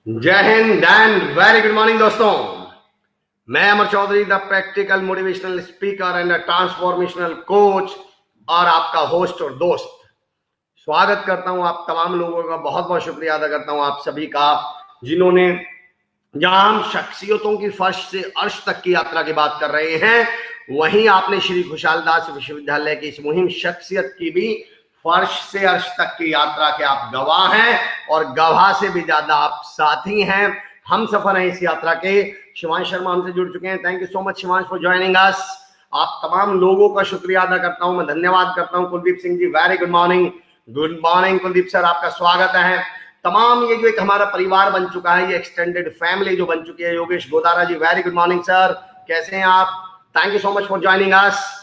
जय Hind and very good morning दोस्तों। मैं Amar Chaudhary, the practical motivational speaker and transformational coach और आपका होस्ट और दोस्त स्वागत करता हूं आप तमाम लोगों का। बहुत बहुत शुक्रिया अदा करता हूं आप सभी का, जिन्होंने, जहां हम शख्सियतों की फर्श से अर्श तक की यात्रा की बात कर रहे हैं, वहीं आपने श्री खुशहाल दास विश्वविद्यालय की इस मुहिम शख्सियत की भी फर्श से अर्श तक की यात्रा के आप गवाह हैं और गवाह से भी ज्यादा आप साथी हैं। हम सफर हैं इस यात्रा के। शिवांश शर्मा हमसे जुड़ चुके हैं। Thank you so much Shivansh for joining us. आप तमाम लोगों का शुक्रिया अदा करता हूं, मैं धन्यवाद करता हूं। Kuldeep Singh ji, very good morning. Good morning Kuldeep sir, आपका स्वागत है। तमाम ये जो एक हमारा परिवार बन चुका है, ये एक्सटेंडेड फैमिली जो बन चुकी है। योगेश गोदारा जी, वेरी गुड मॉर्निंग सर, कैसे हैं आप? Thank you so much for joining us.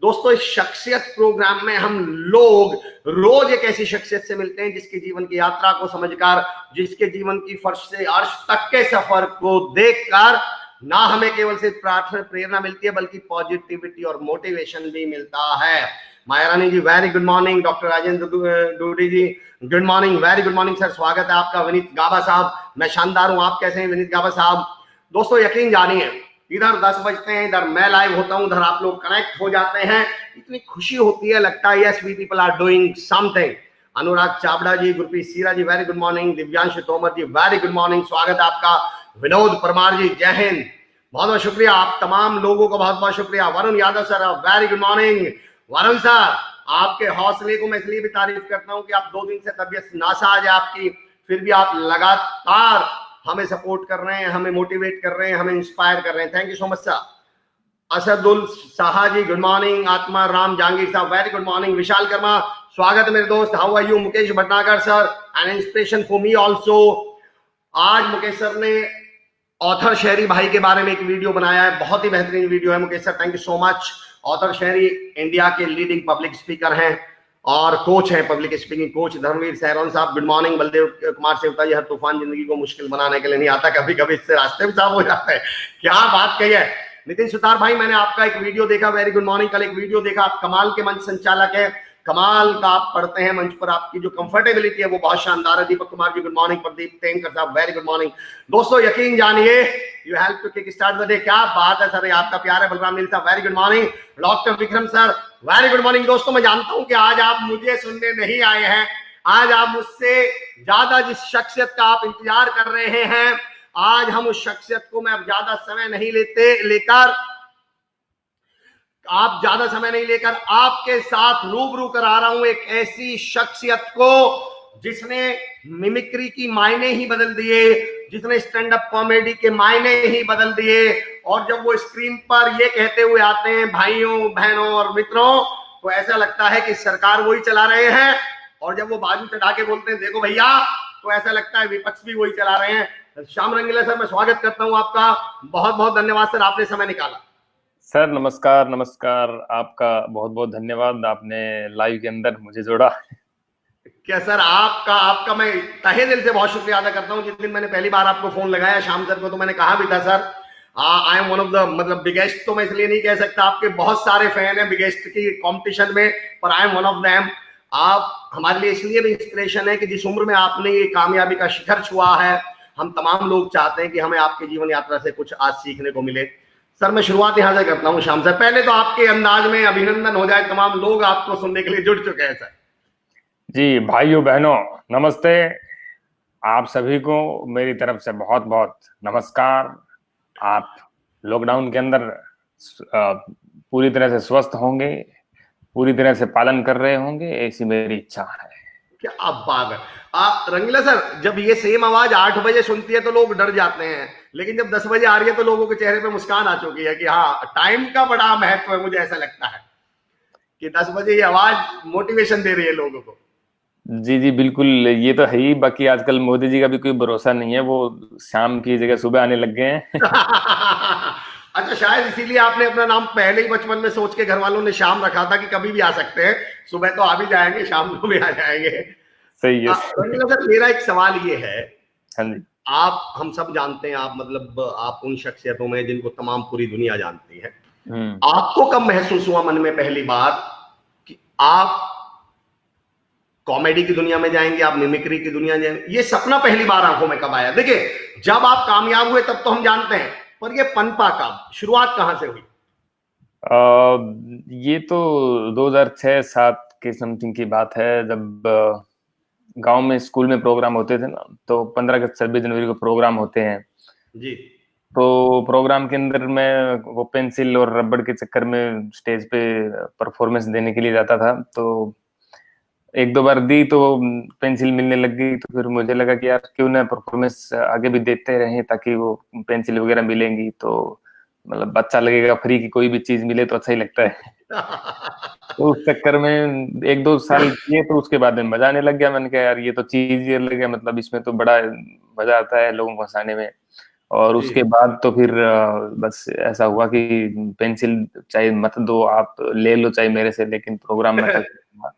दोस्तों, इस शख्सियत प्रोग्राम में हम लोग रोज एक ऐसी शख्सियत से मिलते हैं जिसके जीवन की यात्रा को समझकर, जिसके जीवन की फर्श से अर्श तक के सफर को देखकर ना हमें केवल सिर्फ प्रार्थना प्रेरणा मिलती है, बल्कि पॉजिटिविटी और मोटिवेशन भी मिलता है। Maya Rani ji, very good morning. Doctor Rajendra Dudi ji, good morning, very good morning sir, स्वागत है आपका। विनीत गाबा साहब, मैं शानदार हूं, आप कैसे हैं विनीत गाबा साहब? दोस्तों, यकीन जानिए, इधर 10 बजते हैं, इधर मैं लाइव होता हूं, इधर आप लोग कनेक्ट हो जाते हैं, इतनी खुशी होती है, लगता है yes we people are doing something. Anurag Chawda ji, Gurpreet Seera ji, very good morning. Divyansh Tomar ji, very good morning, स्वागत है आपका। विनोद परमार जी, जय हिंद, बहुत बहुत शुक्रिया आप तमाम लोगों का, बहुत बहुत शुक्रिया। Varun Yadav sir, very good morning. Varun sir, आपके हौसले को मैं इसलिए भी तारीफ करता हूं कि आप 2 दिन से तबीयत नासाज है आपकी, फिर भी आप लगातार हमें सपोर्ट कर रहे हैं, हमें मोटिवेट कर रहे हैं, हमें इंस्पायर कर रहे हैं। Thank you so much sir. Asadul Saha ji, good morning. Atma Ram Jahangir साहब, very good morning. Vishal Karma, स्वागत है मेरे दोस्त, how are you? Mukesh Bhatnagar sir, an inspiration for me also. आज मुकेश सर ने ऑथर शहरी भाई के बारे में एक वीडियो बनाया है, बहुत ही बेहतरीन वीडियो है। Mukesh sir, thank you so much. Author शहरी इंडिया के लीडिंग पब्लिक स्पीकर हैं और कोच है, पब्लिक स्पीकिंग कोच। धर्मवीर सहरोन साहब, गुड मॉर्निंग। बलदेव कुमार सेवता जी, हर तूफान जिंदगी को मुश्किल बनाने के लिए नहीं आता, कभी कभी इससे रास्ते भी साफ हो जाते हैं। क्या बात कही है। नितिन सुतार भाई, मैंने आपका एक वीडियो देखा, वेरी गुड मॉर्निंग। कल एक वीडियो देखा, आप कमाल के मंच संचालक है, कमाल का आप पढ़ते हैं मंच पर, आपकी जो कंफर्टेबिलिटी है वो बहुत शानदार है। Deepak Kumar ji, good morning. प्रदीप टेंकर साहब, वेरी गुड मॉर्निंग। दोस्तों, यकीन जानिए, you help to kick start the day. क्या बात है सर, आपका प्यार है। बलराम नील साहब, very good morning. Doctor Vikram sir, very good morning. दोस्तों, मैं जानता हूं कि आज आप मुझे सुनने नहीं आए हैं, आज आप मुझसे ज्यादा जिस शख्सियत का आप इंतजार कर रहे हैं, आज हम उस शख्सियत को मैं अब ज्यादा समय नहीं लेकर आपके साथ रूबरू करा रहा हूं एक ऐसी शख्सियत को जिसने मिमिक्री की मायने ही बदल दिए, जिसने स्टैंड अप कॉमेडी के मायने ही बदल दिए। और जब वो स्क्रीन पर ये कहते हुए आते हैं, भाइयों बहनों और मित्रों, तो ऐसा लगता है कि सरकार वही चला रहे हैं। और जब वो बाजू चढ़ा के बोलते हैं, देखो भैया, तो ऐसा लगता है विपक्ष भी वही चला रहे हैं। श्याम रंगीला सर, मैं स्वागत करता हूं आपका, बहुत बहुत धन्यवाद सर, आपने समय निकाला। सर नमस्कार। नमस्कार, आपका बहुत बहुत धन्यवाद, आपने लाइव के अंदर मुझे जोड़ा। क्या सर, आपका मैं तहे दिल से बहुत शुक्रिया अदा करता हूं। जिस दिन मैंने पहली बार आपको फोन लगाया शाम सर को, तो मैंने कहा भी था sir, I am one of the, मतलब बिगेस्ट तो मैं इसलिए नहीं कह सकता, आपके बहुत सारे फैन हैं बिगेस्ट की कंपटीशन में, पर I am one of them. आप हमारे लिए इसलिए भी इंस्पिरेशन है कि जिस उम्र में आपने ये कामयाबी का शिखर छुआ है, हम तमाम लोग चाहते हैं कि हमें आपके जीवन यात्रा से कुछ आज सीखने को मिले। सर, मैं शुरुआत यहां से करता हूं शाम सर, पहले तो आपके अंदाज में अभिनंदन हो जाए, तमाम लोग आपको सुनने के लिए जुड़ चुके हैं सर। जी भाइयों बहनों, नमस्ते। आप सभी को मेरी तरफ से बहुत बहुत नमस्कार। आप लॉकडाउन के अंदर पूरी तरह से स्वस्थ होंगे, पूरी तरह से पालन कर रहे होंगे, ऐसी मेरी इच्छा है। क्या आप बात है। रंगीला सर, जब ये सेम आवाज 8 बजे सुनती है तो लोग डर जाते हैं, लेकिन जब 10 बजे आ रही है तो लोगों के चेहरे पे मुस्कान आ चुकी है कि हाँ, टाइम का बड़ा महत्व है। मुझे ऐसा लगता है कि 10 बजे ये आवाज मोटिवेशन दे रही है लोगों को। जी जी बिल्कुल, ये तो है ही। बाकी आजकल मोदी जी का भी कोई भरोसा नहीं है, वो शाम की जगह सुबह आने लग गए हैं। अच्छा, शायद इसीलिए आपने अपना नाम पहले ही बचपन में सोच के घर वालों ने शाम रखा था कि कभी भी आ सकते हैं, सुबह तो आ भी जाएंगे, शाम को भी आ जाएंगे। सही है। सर, मेरा एक सवाल ये है, हाँ जी, हम सब जानते हैं, आप मतलब आप उन शख्सियतों में जिनको तमाम पूरी दुनिया जानती है। आपको कब महसूस हुआ मन में पहली बार कि आप कॉमेडी की दुनिया में जाएंगे, आप मिमिक्री की दुनिया में जाएंगे। ये सपना पहली बार आंखों में कब आया? देखिए, जब आप कामयाब हुए तब तो हम जानते हैं, पर ये पनपा कब, शुरुआत कहां से हुई? ये तो 2006-7 के समथिंग की बात है, जब गांव में स्कूल में प्रोग्राम होते थे ना, तो 15 अगस्त 26 जनवरी को प्रोग्राम होते हैं। जी। तो प्रोग्राम के अंदर मैं वो पेंसिल और रबड़ के चक्कर में स्टेज पे परफॉर्मेंस देने के लिए जाता था। तो एक दो बार दी तो पेंसिल मिलने लग गई, तो फिर मुझे लगा कि यार क्यों ना परफॉर्मेंस आगे भी देते रहें, ताकि वो पेंसिल वगैरह मिलेंगी तो मतलब अच्छा लगेगा। फ्री की कोई भी चीज मिले तो अच्छा ही लगता है। तो उस चक्कर में एक दो साल किए, तो उसके बाद में मजा आने लग गया। मैंने कहा यार ये तो चीज ये लग गया, मतलब इसमें तो बड़ा मजा आता है लोगों को हंसाने में। और जी। उसके बाद तो फिर बस ऐसा हुआ कि पेंसिल चाहे मत दो, आप ले लो चाहे मेरे से, लेकिन प्रोग्राम में करना।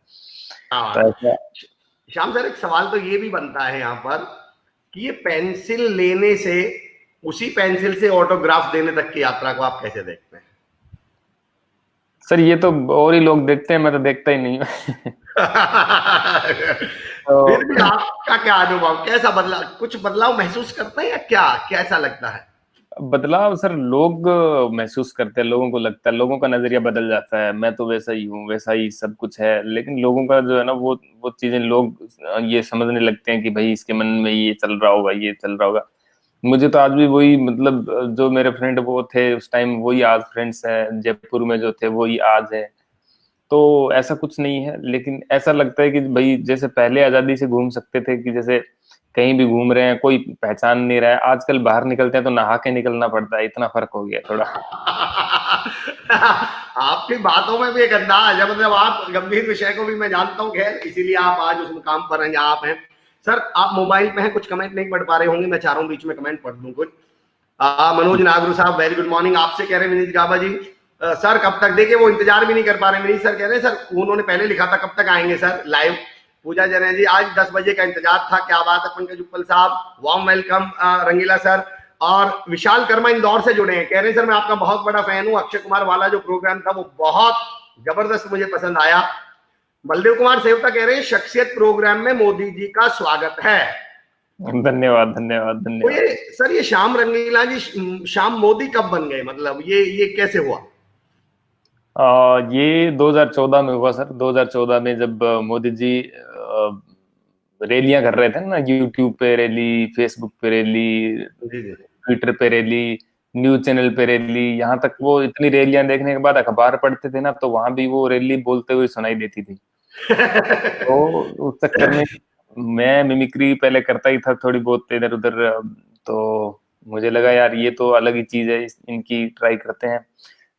हाँ। तो ऐसा श्याम सर, एक सवाल तो ये भी बनता है यहाँ पर कि ये पेंसिल लेने से, उसी पेंसिल से ऑटोग्राफ देने तक की यात्रा को आप कैसे देखते हैं? सर ये तो और ही लोग देखते हैं, मैं तो देखता ही नहीं हूँ। फिर तो भी आपका क्या अनुभव, कैसा बदला, कुछ बदलाव महसूस करते हैं या क्या, कैसा लगता है? बदलाव सर लोग महसूस करते हैं, लोगों को लगता है, लोगों का नजरिया बदल जाता है। मैं तो वैसा ही हूँ, वैसा ही सब कुछ है, लेकिन लोगों का जो है ना, वो चीजें लोग ये समझने लगते हैं कि भाई इसके मन में ये चल रहा होगा, ये चल रहा होगा। मुझे तो आज भी वही, मतलब जो मेरे फ्रेंड वो थे उस टाइम, वही आज फ्रेंड्स हैं। जयपुर में जो थे वही आज है। तो ऐसा कुछ नहीं है, लेकिन ऐसा लगता है कि भाई जैसे पहले आजादी से घूम सकते थे, कि जैसे कहीं भी घूम रहे हैं कोई पहचान नहीं रहा है, आजकल बाहर निकलते हैं तो नहा के निकलना पड़ता है, इतना फर्क हो गया थोड़ा। आपकी बातों में भी एक अंदाज है, मतलब आप गंभीर विषय को भी मैं जानता हूँ, खैर इसीलिए आप आज उस मुकाम पर हैं जहाँ आप हैं। सर, आप मोबाइल पे हैं, कुछ कमेंट नहीं पढ़ पा रहे होंगे, मैं चाह रहा हूँ बीच में कमेंट पढ़ दूं कुछ। मनोज नागरू साहब, वेरी गुड मॉर्निंग, आपसे कह रहे हैं विनीत गाबा जी। सर कब तक, देखिए वो इंतजार भी नहीं कर पा रहे। विनीत सर कह रहे हैं सर, उन्होंने पहले लिखा था कब तक आएंगे सर लाइव। पूजा जैन जी, आज 10 बजे का इंतजार था, क्या बात है। पंकज उपल साहब, वार्म वेलकम। रंगीला सर और विशाल कर्मा इंदौर से जुड़े हैं, कह रहे हैं सर मैं आपका बहुत बड़ा फैन हूं, अक्षय कुमार वाला जो प्रोग्राम था वो बहुत जबरदस्त मुझे पसंद आया। बलदेव कुमार सेवता कह रहे हैं शख्सियत प्रोग्राम में मोदी जी का स्वागत है। धन्यवाद धन्यवाद तो धन्यवाद। ये सर, ये श्याम रंगीला जी श्याम मोदी कब बन गए, मतलब ये कैसे हुआ? ये 2014 में हुआ सर। 2014 में जब मोदी जी रैलियां कर रहे थे ना, यूट्यूब पे रैली, फेसबुक पे रैली, जी जी। ट्विटर पे रैली, न्यूज चैनल पे रैली, यहाँ तक वो इतनी रैलियां देखने के बाद अखबार पढ़ते थे ना, तो वहां भी वो रैली बोलते हुए सुनाई देती थी। तो उस चक्कर में मैं मिमिक्री पहले करता ही था थोड़ी बहुत इधर उधर। तो मुझे लगा यार ये तो अलग ही चीज है, इनकी ट्राई करते हैं।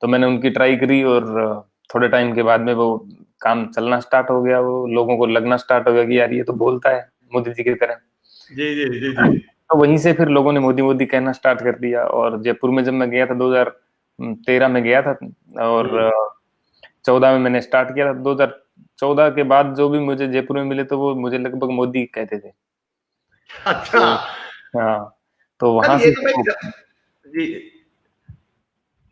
तो मैंने उनकी ट्राई करी, और थोड़े टाइम के बाद में वो काम चलना स्टार्ट हो गया। वो लोगों को लगना स्टार्ट हो गया कि यार ये तो बोलता है मोदी जी की तरह। जी जी जी जी। तो वहीं से फिर लोगों ने मोदी मोदी कहना स्टार्ट कर दिया। और जयपुर में जब मैं गया था 2013 में गया था, और 14 में मैंने स्टार्ट किया था। 2014 के बाद जो भी मुझे जयपुर में मिले, तो वो मुझे लगभग मोदी कहते थे। अच्छा। तो हाँ, तो सर वहां ये से तो मैं, जी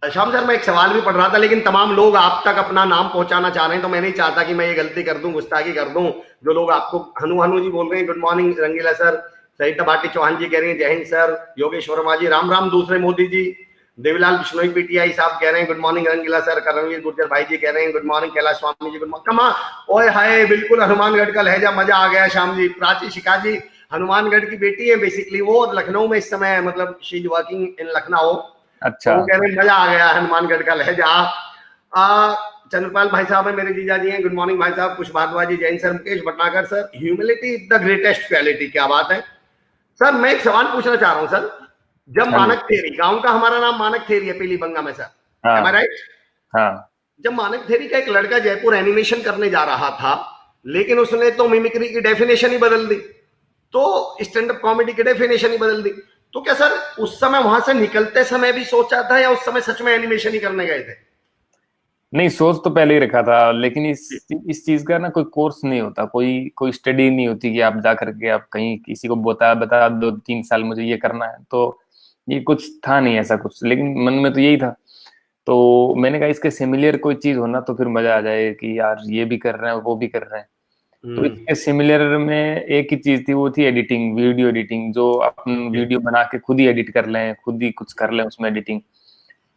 श्याम सर, मैं एक सवाल भी पढ़ रहा था, लेकिन तमाम लोग आप तक अपना नाम पहुंचाना चाह रहे हैं, तो मैं नहीं चाहता कि मैं ये गलती कर दूं, गुस्ताखी कर दूं। जो लोग आपको हनु हनु जी बोल रहे हैं, गुड मॉर्निंग रंगीला सर। सहिता भाटी चौहान जी कह रही हैं जय हिंद सर। योगेश वर्मा जी, राम राम दूसरे मोदी जी। देवीलाल बिश्नोई पीटीआई साहब कह रहे हैं गुड मॉर्निंग रंगीला सर। करणवीर गुर्जर भाई जी कह रहे हैं good morning. Kailash Swami ji good morning. कमा ओए हाय, बिल्कुल हनुमानगढ़ का लहजा, मजा आ गया श्याम जी। प्राची शिखा जी हनुमानगढ़ की बेटी है बेसिकली, वो लखनऊ में इस समय, मतलब she is working in Lucknow. अच्छा। तो वो कह रहे हैं मजा आ गया हनुमानगढ़ का लहजा। चंद्रपाल भाई साहब है मेरे जीजा जी हैं, गुड मॉर्निंग भाई साहब। कुछ Bhardwaj ji, Jain sir, Mukesh Bhatnagar sir, humility is the greatest quality, क्या बात है। सर मैं एक सवाल पूछना चाह रहा हूं सर, जब हाँ जी। मानक थेरी, गांव का हमारा नाम मानक थेरी है पीलीबंगा में सर, हाँ एम आई राइट? हाँ। जब मानक थेरी का एक लड़का जयपुर एनिमेशन करने जा रहा था, लेकिन उसने तो मिमिक्री की डेफिनेशन ही बदल दी, तो स्टैंड अप कॉमेडी की डेफिनेशन ही बदल दी। तो क्या सर उस समय वहां से निकलते समय भी सोचा था, या उस समय सच में एनिमेशन ही करने गए थे? नहीं, सोच तो पहले ही रखा था, लेकिन इस चीज का ना कोई कोर्स नहीं होता, कोई स्टडी नहीं होती कि आप जा करके आप कहीं किसी को बता बता दो 3 साल मुझे ये करना है। तो ये कुछ था नहीं ऐसा कुछ, लेकिन मन में तो यही था। तो मैंने कहा इसके सिमिलर कोई चीज होना तो फिर मजा आ जाए कि यार ये भी कर रहे हैं वो भी कर रहे हैं। तो इसके सिमिलर में एक ही चीज थी, वो थी एडिटिंग, वीडियो एडिटिंग, जो अपन वीडियो बना के खुद ही एडिट कर लें, खुद ही कुछ कर लें उसमें एडिटिंग।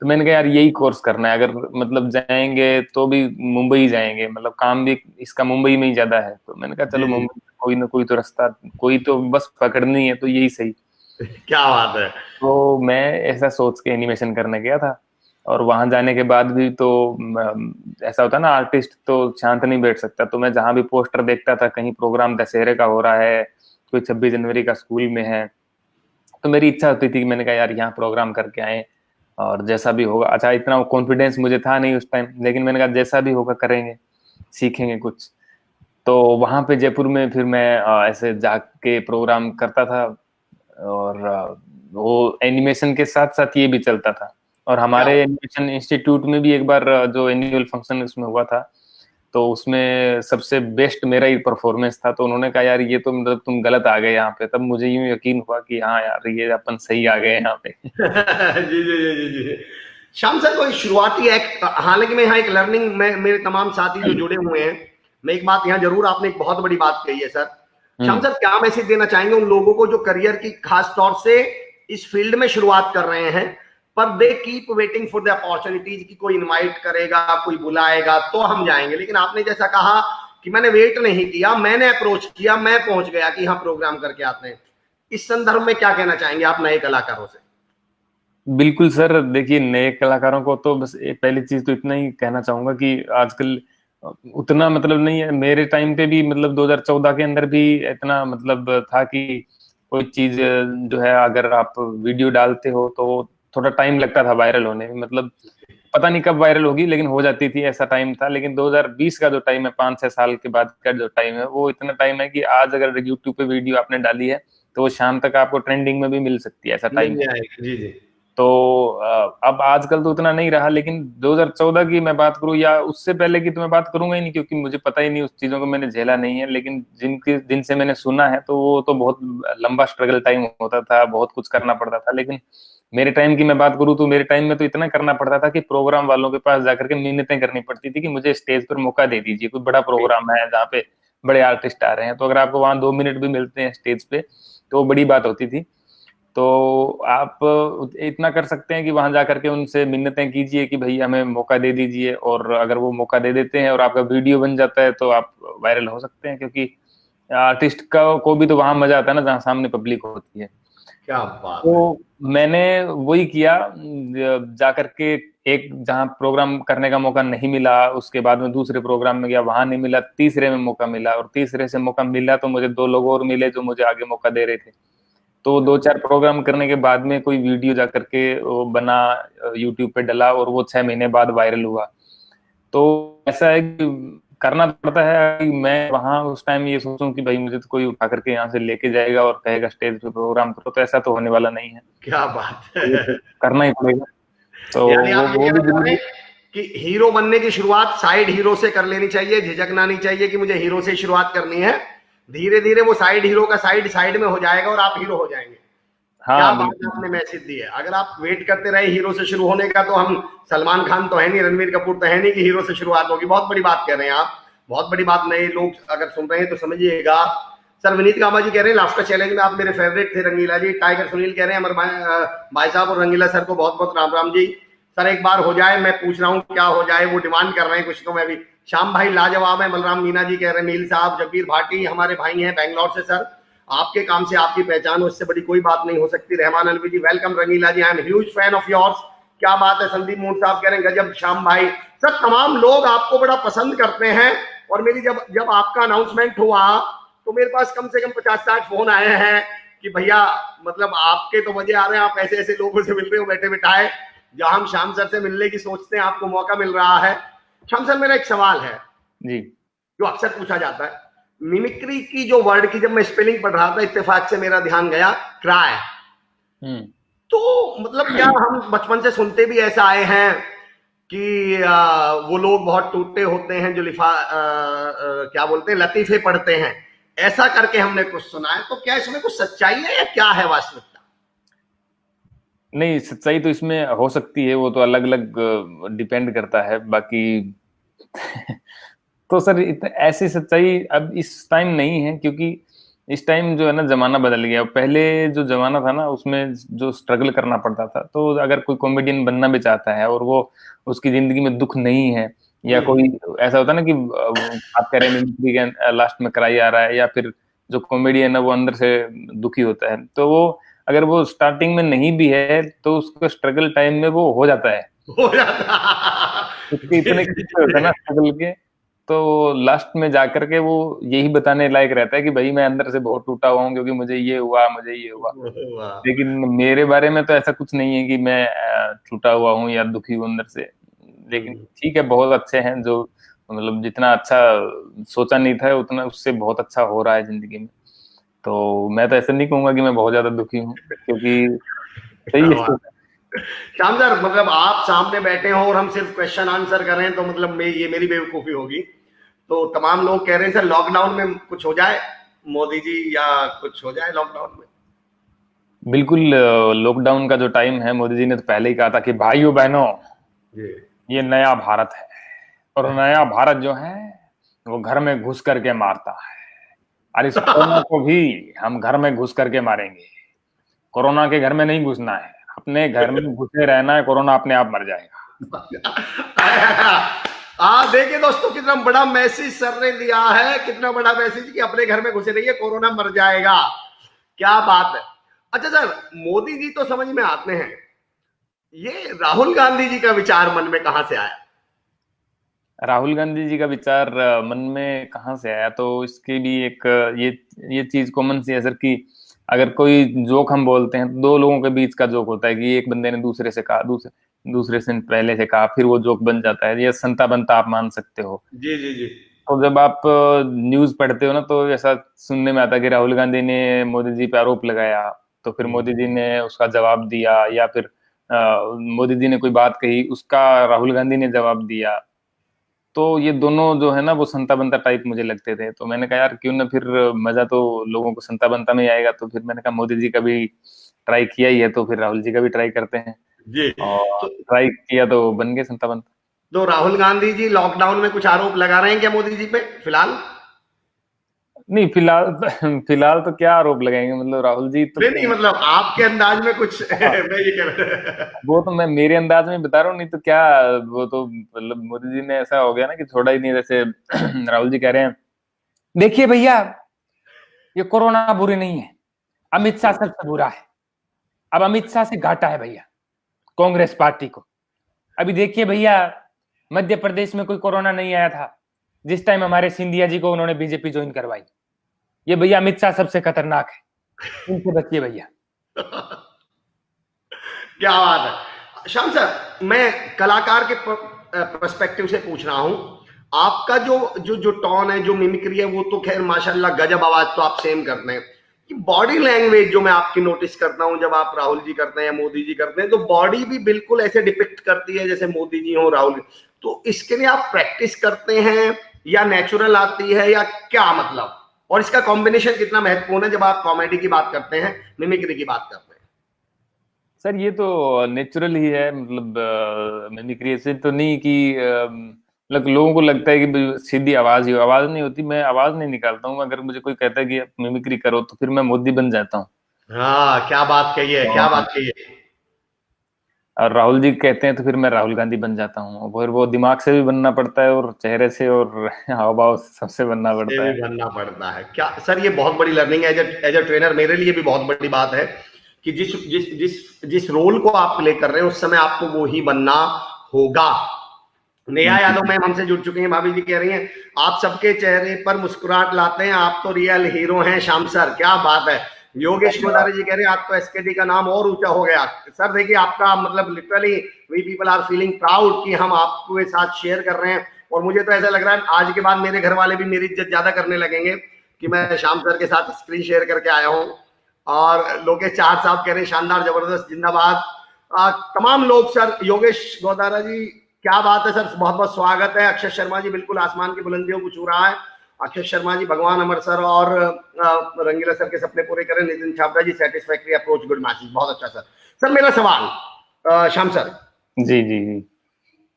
तो मैंने कहा यार यही कोर्स करना है, अगर मतलब जाएंगे तो भी मुंबई जाएंगे, मतलब काम भी इसका मुंबई में ही ज्यादा है, तो मैंने कहा चलो जी, मुंबई कोई ना कोई तो रास्ता, कोई तो बस पकड़नी है, तो यही सही। क्या बात है। तो मैं ऐसा सोच के एनिमेशन करने गया था, और वहां जाने के बाद भी तो ऐसा होता है ना, आर्टिस्ट तो शांत नहीं बैठ सकता, तो मैं जहां भी पोस्टर देखता था, कहीं प्रोग्राम दशहरे का हो रहा है, कोई 26 जनवरी का स्कूल में है, तो मेरी इच्छा होती थी कि मैंने कहा यार यहाँ प्रोग्राम करके आए, और जैसा भी होगा, अच्छा इतना कॉन्फिडेंस मुझे था नहीं उस टाइम, लेकिन मैंने कहा जैसा भी होगा करेंगे, सीखेंगे कुछ। तो वहां पे जयपुर में फिर मैं ऐसे जाके प्रोग्राम करता था, और वो एनिमेशन के साथ साथ ये भी चलता था। और क्या हमारे एनिमेशन इंस्टीट्यूट में भी एक बार जो एनुअल फंक्शन उसमें हुआ था, तो उसमें सबसे बेस्ट मेरा ही परफॉर्मेंस था, तो उन्होंने कहा यार ये तो मतलब तुम गलत आ गए यहाँ पे, तब मुझे यूं यकीन हुआ कि हाँ यार ये अपन सही आ गए यहाँ पे। जी जी जी जी जी। श्याम सर, कोई शुरुआती एक, हालांकि मैं यहाँ एक लर्निंग में, मेरे तमाम साथी जो जुड़े हुए हैं, मैं एक बात यहाँ जरूर, आपने एक बहुत बड़ी बात कही है सर। श्याम हम्म। सर, क्या मैसेज देना चाहेंगे उन लोगों को जो करियर की खास तौर से इस फील्ड में शुरुआत कर रहे हैं, पर they keep waiting for the opportunities कि कोई इनवाइट करेगा, कोई बुलाएगा तो हम जाएंगे, लेकिन आपने जैसा कहा कि मैंने वेट नहीं किया, मैंने अप्रोच किया, मैं पहुंच गया कि हाँ प्रोग्राम करके आते हैं। इस संदर्भ में क्या कहना चाहेंगे आप नए कलाकारों से? बिल्कुल सर, देखिए नए कलाकारों को तो बस पहली चीज तो इतना ही कहना चाहूंगा कि आजकल उतना मतलब नहीं है, मेरे टाइम पे भी मतलब 2014 के अंदर भी इतना मतलब था कि कोई चीज जो है अगर आप वीडियो डालते हो तो थोड़ा टाइम लगता था वायरल होने में, मतलब पता नहीं कब वायरल होगी, लेकिन हो जाती थी, ऐसा टाइम था। लेकिन 2020 का जो टाइम है, 5-6 साल के बाद का जो टाइम है, वो इतना टाइम है कि आज अगर यूट्यूब पे वीडियो आपने डाली है तो वो शाम तक आपको ट्रेंडिंग में भी मिल सकती है, ऐसा टाइम मिल है। जाएगी, जी जी। तो अब आजकल तो उतना नहीं रहा, लेकिन 2014 की मैं बात करूं या उससे पहले की तो मैं बात करूंगा ही नहीं, क्योंकि मुझे पता ही नहीं, उस चीजों को मैंने झेला नहीं है। लेकिन जिनसे मैंने सुना है तो वो तो बहुत लंबा स्ट्रगल टाइम होता था, बहुत कुछ करना पड़ता था। लेकिन मेरे टाइम की मैं बात करूं तो मेरे टाइम में तो इतना करना पड़ता था कि प्रोग्राम वालों के पास जाकर के मिन्नतें करनी पड़ती थी कि मुझे स्टेज पर मौका दे दीजिए, कोई बड़ा प्रोग्राम है जहाँ पे बड़े आर्टिस्ट आ रहे हैं, तो अगर आपको वहां 2 मिनट भी मिलते हैं स्टेज पे तो वो बड़ी बात होती थी। तो आप इतना कर सकते हैं कि वहां जाकर के उनसे मिन्नतें कीजिए कि भैया हमें मौका दे दीजिए, और अगर वो मौका दे देते हैं और आपका वीडियो बन जाता है तो आप वायरल हो सकते हैं, क्योंकि आर्टिस्ट का को भी तो वहां मजा आता है ना जहाँ सामने पब्लिक होती है। क्या बात है। तो मैंने वही किया, जाकर के एक जहाँ प्रोग्राम करने का मौका नहीं मिला, उसके बाद में दूसरे प्रोग्राम में गया, वहां नहीं मिला, तीसरे में मौका मिला, और तीसरे से मौका मिला तो मुझे 2 लोग और मिले जो मुझे आगे मौका दे रहे थे। तो 2-4 प्रोग्राम करने के बाद में कोई वीडियो जाकर के वो बना, यूट्यूब पे डला, और वो 6 महीने बाद वायरल हुआ। तो ऐसा है कि करना पड़ता है कि मैं वहां उस टाइम ये सोचूं कि भाई मुझे तो कोई उठा करके यहाँ से लेके जाएगा और कहेगा स्टेज पे प्रोग्राम करो, तो ऐसा तो होने वाला नहीं है, क्या बात ये है। तो करना ही पड़ेगा। तो यानी वो आप ये वो कहना भी चाह रहे जरूरी। हैं कि हीरो बनने की शुरुआत साइड हीरो से कर लेनी चाहिए, झिझकना नहीं चाहिए कि मुझे हीरो से शुरुआत करनी है। धीरे धीरे वो साइड हीरो का साइड साइड में हो जाएगा और आप हीरो हो जाएंगे। क्या हाँ बात बिल्कुल। आपने मैसेज दी है। अगर आप वेट करते रहे हीरो से शुरू होने का, तो हम सलमान खान तो है नहीं, रणवीर कपूर तो है नहीं कि हीरो से शुरुआत होगी। बहुत बड़ी बात कह रहे हैं आप, बहुत बड़ी बात। नए लोग अगर सुन रहे हैं तो समझिएगा। सर विनीत गामा जी कह रहे हैं लाफ्टर चैलेंज में आप मेरे फेवरेट थे रंगीला जी। टाइगर सुनील कह रहे हैं अमर भाई साहब और रंगीला सर को बहुत बहुत राम राम जी। सर एक बार हो जाए, मैं पूछ रहा हूँ क्या हो जाए, वो डिमांड कर रहे हैं कुछ, तो मैं भी। श्याम भाई लाजवाब है। बलराम मीना जी कह रहे हैं, नील साहब, जगबीर भाटी हमारे भाई हैं बैंगलोर से। सर आपके काम से आपकी पहचान हो, इससे बड़ी कोई बात नहीं हो सकती। Rahman Alvi ji welcome. Rangila ji I am huge fan of yours. क्या बात है। संदीप मून साहब कह रहे हैं गजब श्याम भाई। सर तमाम लोग आपको बड़ा पसंद करते हैं, और मेरी जब जब आपका अनाउंसमेंट हुआ तो मेरे पास कम से कम 50-60 फोन आए हैं कि भैया मतलब आपके तो मजे आ रहे हैं, आप ऐसे ऐसे लोगों से मिल रहे हो बैठे बिठाए, जहां हम श्याम सर से मिलने की सोचते हैं आपको मौका मिल रहा है। श्याम सर मेरा एक सवाल है जी। जो अक्सर पूछा जाता है। मिमिक्री की जो वर्ड की जब मैं स्पेलिंग पढ़ रहा था, इत्तेफाक से मेरा ध्यान गया क्राई। हम्म। तो मतलब क्या हम बचपन से सुनते भी ऐसा आए हैं कि वो लोग बहुत टूटे होते हैं जो क्या बोलते हैं, लतीफे पढ़ते हैं, ऐसा करके हमने कुछ सुना है। तो क्या इसमें कुछ सच्चाई है या क्या है वास्तविकता? नहीं, सच्चाई तो इसमें हो सकती है, वो तो अलग अलग डिपेंड करता है। बाकी तो सर ऐसी सच्चाई अब इस टाइम नहीं है, क्योंकि इस टाइम जो है ना जमाना बदल गया। पहले जो जमाना था ना उसमें जो स्ट्रगल करना पड़ता था, तो अगर कोई कॉमेडियन बनना भी चाहता है और वो उसकी जिंदगी में दुख नहीं है, या कोई ऐसा होता है ना कि आप कह रहे हैं मिमिक्री के लास्ट में कराई आ रहा है, या फिर जो कॉमेडियन है वो अंदर से दुखी होता है, तो वो अगर वो स्टार्टिंग में नहीं भी है तो उसको स्ट्रगल टाइम में वो हो जाता है। हो जाता। उसके जी, इतने जी, किस्से होते हैं ना जी। स्ट्रगल के, तो लास्ट में जाकर के वो यही बताने लायक रहता है कि भाई मैं अंदर से बहुत टूटा हुआ हूँ, क्योंकि मुझे ये हुआ, मुझे ये हुआ। वाह। लेकिन मेरे बारे में तो ऐसा कुछ नहीं है कि मैं टूटा हुआ हूँ या दुखी हूँ अंदर से। लेकिन ठीक है, बहुत अच्छे हैं जो, मतलब जितना अच्छा सोचा नहीं था उतना उससे बहुत अच्छा हो रहा है जिंदगी में। तो मैं तो ऐसा नहीं कहूंगा कि मैं बहुत ज्यादा दुखी हूँ, क्योंकि सही क्या है। बात है। श्याम सर, मतलब आप सामने बैठे हो और हम सिर्फ क्वेश्चन आंसर कर रहे हैं, तो मतलब ये मेरी बेवकूफी होगी। तो तमाम लोग कह रहे हैं सर लॉकडाउन में कुछ हो जाए, मोदी जी, या कुछ हो जाए लॉकडाउन में। बिल्कुल, लॉकडाउन का जो टाइम है, मोदी जी ने तो पहले ही कहा था कि भाइयों बहनों, जी। ये नया भारत है, और नया भारत जो है वो घर में घुस करके मारता है, और इस कोरोना को भी हम घर में घुस करके मारेंगे। कोरोना के घर में नहीं घुसना है, अपने घर में घुसे रहना है, कोरोना अपने आप मर जाएगा। देखिए दोस्तों, कितना बड़ा मैसेज सर ने दिया है, कितना बड़ा मैसेज कि अपने घर में घुसे रहिए, कोरोना मर जाएगा। क्या बात है। अच्छा सर, मोदी जी तो समझ में आते हैं, ये राहुल गांधी जी का विचार मन में कहां से आया? राहुल गांधी जी का विचार मन में कहाँ से आया, तो इसके भी एक ये चीज कॉमन सी है सर, कि अगर कोई जोक हम बोलते हैं तो दो लोगों के बीच का जोक होता है, कि एक बंदे ने दूसरे से कहा, दूसरे से पहले से कहा, फिर वो जोक बन जाता है। ये संता बनता आप मान सकते हो। जी जी जी। तो जब आप न्यूज पढ़ते हो ना, तो ऐसा सुनने में आता है कि राहुल गांधी ने मोदी जी पे आरोप लगाया, तो फिर मोदी जी ने उसका जवाब दिया, या फिर मोदी जी ने कोई बात कही, उसका राहुल गांधी ने जवाब दिया। तो ये दोनों जो है ना वो संता बनता टाइप मुझे लगते थे। तो मैंने कहा यार क्यों ना, फिर मजा तो लोगों को संता बनता में ही आएगा। तो फिर मैंने कहा मोदी जी का भी ट्राई किया ही है, तो फिर राहुल जी का भी ट्राई करते हैं। जी। और तो, ट्राई किया तो बन गए संता बनता। तो राहुल गांधी जी लॉकडाउन में कुछ आरोप लगा रहे हैं क्या मोदी जी पे फिलहाल? नहीं, फिलहाल फिलहाल तो क्या आरोप लगाएंगे, मतलब राहुल जी तो नहीं नहीं, मतलब आपके अंदाज में कुछ हाँ, मैं ये कह रहा। वो तो मैं मेरे अंदाज में बता रहा हूँ, नहीं तो क्या। वो तो मतलब मोदी जी ने ऐसा हो गया ना कि छोड़ा ही नहीं। जैसे राहुल जी कह रहे हैं, देखिए भैया, ये कोरोना बुरी नहीं है, अमित शाह सबसे बुरा है। अब अमित शाह से घाटा है भैया कांग्रेस पार्टी को। अभी देखिए भैया, मध्य प्रदेश में कोई कोरोना नहीं आया था जिस टाइम हमारे सिंधिया जी को उन्होंने बीजेपी ज्वाइन करवाई। ये भैया अमित शाह सबसे खतरनाक है, इनसे बचिए भैया। क्या बात है श्याम सर। मैं कलाकार के पर्सपेक्टिव से पूछ रहा हूं, आपका जो जो जो टोन है, जो मिमिक्री है, वो तो खैर माशाल्लाह गजब, आवाज तो आप सेम करते हैं। कि बॉडी लैंग्वेज जो मैं आपकी नोटिस करता हूं, जब आप राहुल जी करते हैं या मोदी जी करते हैं, तो बॉडी भी बिल्कुल ऐसे डिपिक्ट करती है जैसे मोदी जी हो, राहुल जी। तो इसके लिए आप प्रैक्टिस करते हैं या नेचुरल आती है, या क्या मतलब? और इसका कॉम्बिनेशन कितना महत्वपूर्ण है जब आप कॉमेडी की बात करते हैं, मिमिक्री की बात करते हैं? सर ये तो नेचुरल ही है, मतलब मिमिक्री से तो नहीं कि मतलब लोगों को लगता है कि सीधी आवाज ही आवाज नहीं होती। मैं आवाज नहीं निकालता हूँ। अगर मुझे कोई कहता है कि आप मिमिक्री करो, तो फिर मैं मोदी बन जाता हूँ। हाँ, क्या बात कही है, क्या और बात कही है। और राहुल जी कहते हैं तो फिर मैं राहुल गांधी बन जाता हूँ। और फिर वो दिमाग से भी बनना पड़ता है, और चेहरे से, और हाव भाव से, सबसे बनना से पड़ता भी है। बनना पड़ता है क्या सर? ये बहुत बड़ी लर्निंग है, एज अ ट्रेनर मेरे लिए भी बहुत बड़ी बात है कि जिस जिस जिस जिस रोल को आप प्ले कर रहे हैं उस समय आपको वो ही बनना होगा। नेहा यादव मैम हमसे जुड़ चुकी हैं, भाभी जी कह रही हैं आप सबके चेहरे पर मुस्कुराहट लाते हैं, आप तो रियल हीरो हैं श्याम सर। क्या बात है। योगेश गोदारे जी कह रहे हैं आज तो एसकेडी का नाम और ऊंचा हो गया। सर देखिए, आपका मतलब literally we people are feeling proud कि हम आपके साथ शेयर कर रहे हैं। और मुझे तो ऐसा लग रहा है आज के बाद मेरे घर वाले भी मेरी इज्जत ज्यादा करने लगेंगे कि मैं श्याम सर के साथ स्क्रीन शेयर करके आया हूँ। और लोकेश चार साहब कह रहे हैं शानदार, जबरदस्त, जिंदाबाद। तमाम लोग सर, योगेश गोदारा जी क्या बात है सर, बहुत बहुत स्वागत है। अक्षय शर्मा जी बिल्कुल आसमान की बुलंदियों को छू रहा है। अक्षय शर्मा जी, भगवान अमर सर और रंगीला सर के सपने पूरे करें। नितिन छाबड़ा जी, सेटिस्फैक्ट्री अप्रोच, गुड मैसेज, बहुत अच्छा सर। सर मेरा सवाल श्याम सर, जी जी जी।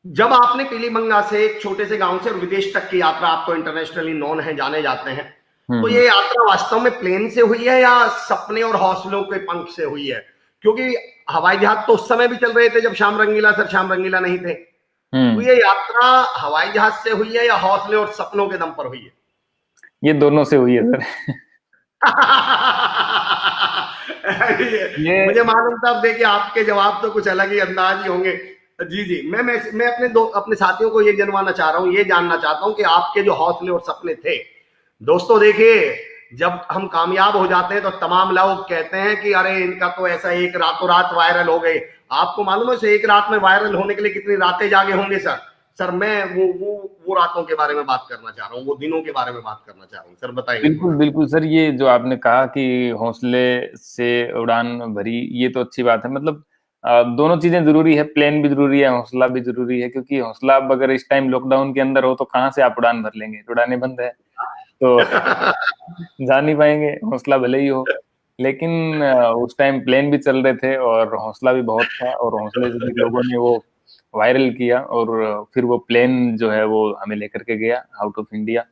जब आपने पीलीबंगा से एक छोटे से गांव से विदेश तक की यात्रा, आप तो इंटरनेशनली नॉन है, जाने जाते हैं, तो ये यात्रा वास्तव में प्लेन से हुई है या सपने और हौसलों के पंख से हुई है? क्योंकि हवाई जहाज तो उस समय भी चल रहे थे जब श्याम रंगीला सर श्याम रंगीला नहीं थे। तो ये यात्रा हवाई जहाज से हुई है या हौसले और सपनों के दम पर हुई है? ये दोनों से हुई है सर। ये मुझे मालूम था। अब देखिए आपके जवाब तो कुछ अलग ही अंदाज ही होंगे। जी जी, मैं अपने साथियों को ये जनवाना चाह रहा हूँ, ये जानना चाहता हूँ कि आपके जो हौसले और सपने थे। दोस्तों देखिए, जब हम कामयाब हो जाते हैं तो तमाम लोग कहते हैं कि अरे इनका तो ऐसा एक रातों रात वायरल हो गए। आपको मालूम है एक रात में वायरल होने के लिए कितनी रातें जागे होंगे सर? सर मैं वो रातों के बारे में बात करना चाह रहा हूँ, वो दिनों के बारे में बात करना चाह रहा हूँ। सर बताइए। बिल्कुल बिल्कुल सर, ये जो आपने कहा कि हौसले से उड़ान भरी, ये तो अच्छी बात है। मतलब दोनों चीजें जरूरी है, प्लेन भी जरूरी है, हौसला भी जरूरी है। क्योंकि हौसला अब अगर इस टाइम लॉकडाउन के अंदर हो तो कहाँ से आप उड़ान भर लेंगे, उड़ानें बंद है तो जा नहीं पाएंगे, हौसला भले ही हो। लेकिन उस टाइम प्लेन भी चल रहे थे और हौसला भी बहुत था, और हौसले से भी लोगों ने वो वायरल किया, और फिर वो प्लेन जो है वो हमें लेकर के गया आउट ऑफ इंडिया।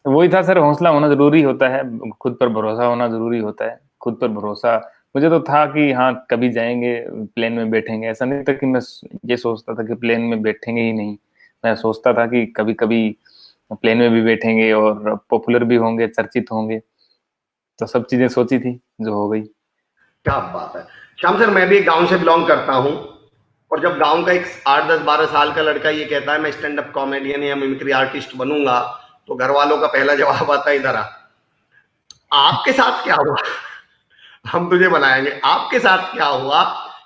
वही था सर, हौसला होना जरूरी होता है, खुद पर भरोसा होना जरूरी होता है। खुद पर भरोसा मुझे तो था कि हाँ कभी जाएंगे, प्लेन में बैठेंगे। ऐसा नहीं था कि मैं ये सोचता था कि प्लेन में बैठेंगे ही नहीं। मैं सोचता था कि कभी कभी प्लेन में भी बैठेंगे और पॉपुलर भी होंगे, चर्चित होंगे। तो सब चीजें सोची थी जो हो गई। क्या बात है श्याम सर। मैं भी एक गांव से बिलोंग करता हूं, और जब गांव का एक 8 10 12 साल का लड़का ये कहता है मैं स्टैंड अप कॉमेडियन या मिमिक्री आर्टिस्ट बनूंगा, तो घर वालों का पहला जवाब आता है इधर आ, आपके साथ क्या हुआ? हम तुझे बनाएंगे। आपके साथ क्या हुआ?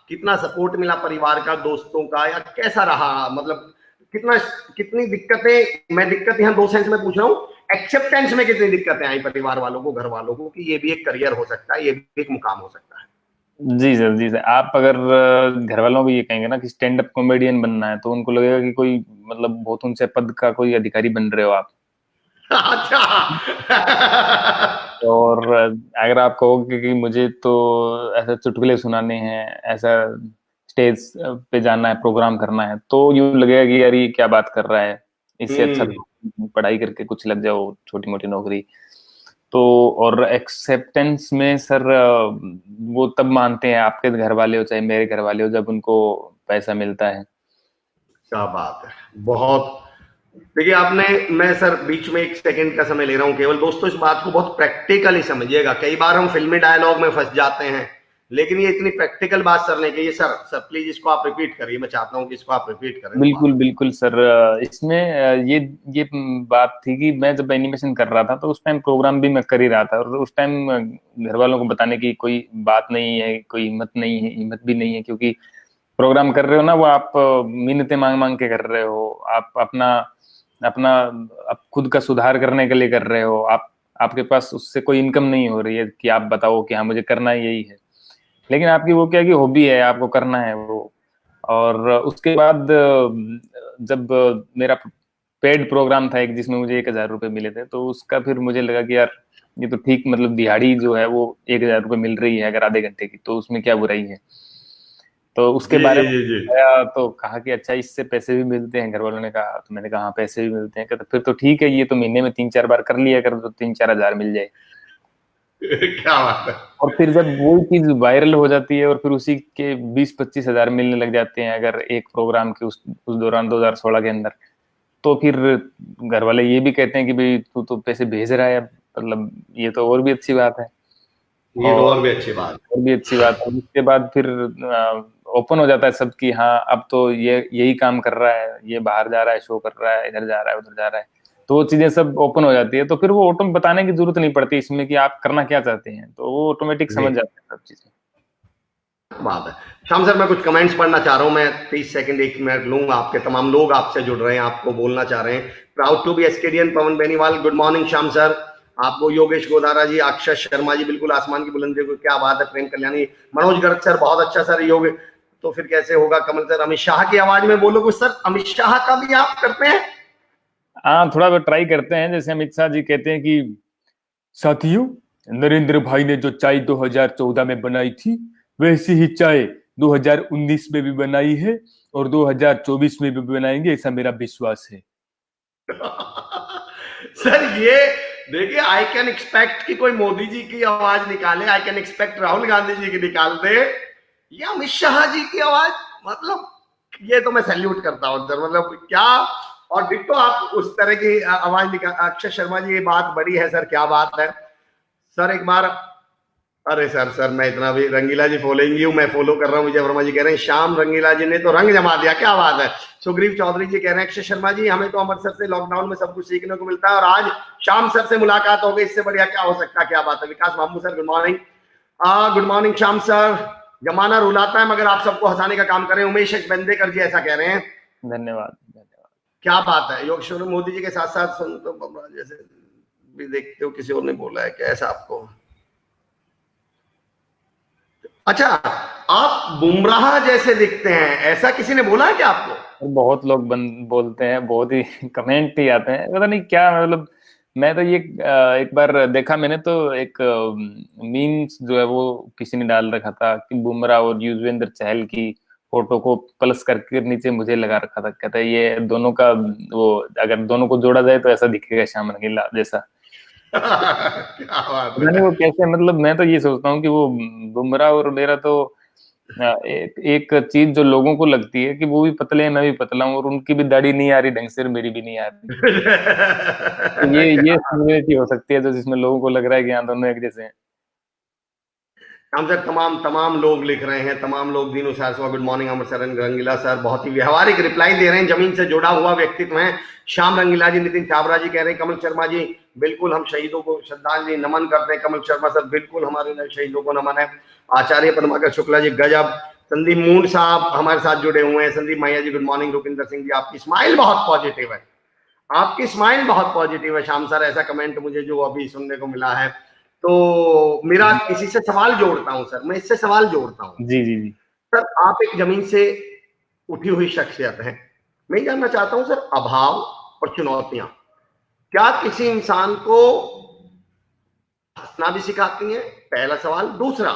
कितना सपोर्ट मिला परिवार का, दोस्तों का, या कैसा रहा? मतलब कितना, कितनी दिक्कतें, मैं दिक्कत यहाँ दो सेंस में पूछ रहा हूँ, एक्सेप्टेंस में कितनी दिक्कतें आई परिवार वालों को, घर वालों को, कि ये भी एक करियर हो सकता है, ये भी एक मुकाम हो सकता है? जी सर, जी सर। आप अगर घर वालों को ये कहेंगे ना कि स्टैंड अप कॉमेडियन बनना है, तो उनको लगेगा कि कोई मतलब बहुत ऊंचे पद का कोई अधिकारी बन रहे हो आप। अच्छा। और अगर आप कहोगे कि मुझे तो ऐसा चुटकुले सुनाने हैं, ऐसा स्टेज पे जाना है, प्रोग्राम करना है, तो यूं लगेगा कि यार ये क्या बात कर रहा है, इससे अच्छा तो पढ़ाई करके कुछ लग जाओ, छोटी मोटी नौकरी। तो और एक्सेप्टेंस में सर वो तब मानते हैं आपके घर वाले हो चाहे मेरे घर वाले हो, जब उनको पैसा मिलता है। क्या बात है, बहुत। देखिए आपने, मैं सर बीच में एक सेकंड का समय ले रहा हूं केवल। दोस्तों इस बात को बहुत प्रैक्टिकली समझिएगा। कई बार हम फिल्मी डायलॉग में फंस जाते हैं, लेकिन ये इतनी प्रैक्टिकल बात सर ने कही है। सर सर प्लीज इसको आप रिपीट करिए, मैं चाहता हूं कि इसको आप रिपीट करें। बिल्कुल बिल्कुल सर। इसमें ये बात थी कि मैं जब एनिमेशन कर रहा था तो उस टाइम प्रोग्राम भी मैं कर ही रहा था, और उस टाइम घर वालों को बताने की कोई बात नहीं है, कोई हिम्मत नहीं है, हिम्मत भी नहीं है। क्योंकि प्रोग्राम कर रहे हो ना, वो आप मिन्नतें मांग मांग के कर रहे हो, आप अपना अपना आप खुद का सुधार करने के लिए कर रहे हो। आपके पास उससे कोई इनकम नहीं हो रही है कि आप बताओ कि हाँ मुझे करना यही है। लेकिन आपकी वो क्या कि हॉबी है, आपको करना है वो। और उसके बाद जब मेरा पेड प्रोग्राम था एक, जिसमें मुझे 1,000 रुपये मिले थे, तो उसका फिर मुझे लगा कि यार ये तो ठीक, मतलब दिहाड़ी जो है वो 1,000 रुपये मिल रही है अगर आधे घंटे की, तो उसमें क्या बुराई है। तो उसके जी बारे जी में जी जी। आया तो कहा कि अच्छा इससे पैसे भी मिलते हैं, घर वालों ने कहा। तो मैंने कहा हाँ पैसे भी मिलते हैं। कहते फिर तो ठीक है, ये तो महीने में 3 4 बार कर लिया कर, तो 3 4 हज़ार मिल जाए। क्या बात है। और फिर जब वो चीज वायरल हो जाती है और फिर उसी के 20 25 हज़ार मिलने लग जाते हैं अगर एक प्रोग्राम के उस दौरान 2016 के अंदर, तो फिर घर वाले ये भी कहते हैं कि भाई तू तो पैसे भेज रहा है, मतलब ये तो और भी अच्छी बात है। ये तो और और भी अच्छी बात और भी अच्छी बात है। उसके बाद फिर ओपन हो जाता है सब कि हाँ अब तो ये यही काम कर रहा है, ये बाहर जा रहा है, शो कर रहा है, इधर जा रहा है, उधर जा रहा है। तो वो चीजें सब ओपन हो जाती है, तो फिर वो ऑटो बताने की जरूरत नहीं पड़ती इसमें कि आप करना क्या चाहते हैं, तो वो ऑटोमेटिक है। समझ जाते हैं सब चीजें। बात है श्याम सर। मैं कुछ कमेंट्स पढ़ना चाह रहा हूं। मैं 30 सेकंड 1 मिनट लूंगा आपके। तमाम लोग आपसे जुड़ रहे हैं, आपको बोलना चाह रहे हैं। Proud to be SKDian Pawan Beniwal, good morning Shyam sir आपको। योगेश गोदारा जी, अक्षय शर्मा जी, बिल्कुल आसमान की बुलंदी को, क्या बात है। प्रेम कल्याणी, मनोज गर्ग सर बहुत अच्छा सर। योग तो फिर कैसे होगा। कमल सर, अमित शाह की आवाज में बोलो कुछ सर। अमित शाह का भी आप करते हैं? हाँ थोड़ा बहुत ट्राई करते हैं। जैसे अमित शाह जी कहते हैं कि साथियों, नरेंद्र भाई ने जो चाय 2014 में बनाई थी, वैसी ही चाय 2019 में भी बनाई है, और 2024 में भी बनाएंगे, ऐसा मेरा विश्वास है। सर ये देखिए, आई कैन एक्सपेक्ट कि कोई मोदी जी की आवाज निकाले, I can expect Rahul Gandhi ji की निकाल दे, या अमित शाह जी की आवाज। मतलब ये तो मैं सैल्यूट करता हूं सर, मतलब क्या। और डिट्टो आप उस तरह की आवाज निकाल। अक्षय शर्मा जी, ये बात बड़ी है सर, क्या बात है सर। एक बार, अरे सर मैं इतना भी, रंगीला जी फॉलोइंग हूँ, मैं फॉलो कर रहा हूँ। विजय वर्मा जी कह रहे हैं श्याम रंगीला जी ने तो रंग जमा दिया, क्या बात है। सुग्रीव चौधरी जी कह रहे हैं अक्षय शर्मा जी, हमें तो अमृतसर से लॉकडाउन में सब कुछ सीखने को मिलता है, और आज श्याम सर से मुलाकात हो गई, इससे बढ़िया क्या हो सकता है, क्या बात है। विकास मामू sir good morning. Good morning Shyam sir. जमाना रुलाता है मगर आप सबको हंसाने का काम करें, उमेश एच बेंदेकर जी ऐसा कह रहे हैं। धन्यवाद धन्यवाद। क्या बात है। योगेश्वर मोदी जी के साथ साथ सुन तो जैसे भी देखते हो, किसी और ने बोला है क्या ऐसा आपको? अच्छा, आप बुमराह जैसे दिखते हैं, ऐसा किसी ने बोला है क्या आपको? बहुत लोग बोलते हैं, बहुत ही कमेंट ही आते हैं, पता नहीं क्या, मतलब मैं तो ये एक बार देखा मैंने, तो एक मीम्स जो है वो किसी ने डाल रखा था कि बुमराह और युजवेंद्र चहल की फोटो को प्लस करके नीचे मुझे लगा रखा था, कहता है ये दोनों का वो अगर दोनों को जोड़ा जाए तो ऐसा दिखेगा श्याम रंगीला जैसा। क्या बात पता नहीं है। वो कैसे, मतलब मैं तो ये सोचता हूँ कि वो बुमराह और मेरा तो एक चीज जो लोगों को लगती है कि वो भी पतले हैं, मैं भी पतला हूँ, और उनकी भी दाढ़ी नहीं आ रही ढंग से, मेरी भी नहीं आ रही। तो ये क्या सिमिलरिटी हो सकती है जो जिसमें लोगों को लग रहा है कि हाँ दोनों एक जैसे हैं। हम सर, तमाम लोग लिख रहे हैं, तमाम लोग। Dinu Saraswat good morning. Amritsar Rangila sir बहुत ही व्यवहारिक रिप्लाई दे रहे हैं, जमीन से जुड़ा हुआ व्यक्तित्व है श्याम रंगीला जी। नितिन छाबरा जी कह रहे हैं कमल शर्मा जी बिल्कुल, हम शहीदों को श्रद्धांजलि नमन करते हैं। कमल शर्मा सर बिल्कुल, हमारे शहीदों को नमन है। आचार्य पद्माकर शुक्ला जी गजब। संदीप मून साहब हमारे साथ जुड़े हुए हैं। संदीप मैया जी गुड मॉर्निंग। रुपिंदर सिंह जी, आपकी स्माइल बहुत पॉजिटिव है, आपकी स्माइल बहुत पॉजिटिव है श्याम सर, ऐसा कमेंट मुझे जो अभी सुनने को मिला है। तो मेरा इसी से सवाल जोड़ता हूं सर, मैं इससे सवाल जोड़ता हूं जी जी जी। सर। आप एक जमीन से उठी हुई शख्सियत है, मैं जानना चाहता हूं सर, अभाव और चुनौतियां क्या किसी इंसान को हंसना भी सिखाती हैं? पहला सवाल। दूसरा,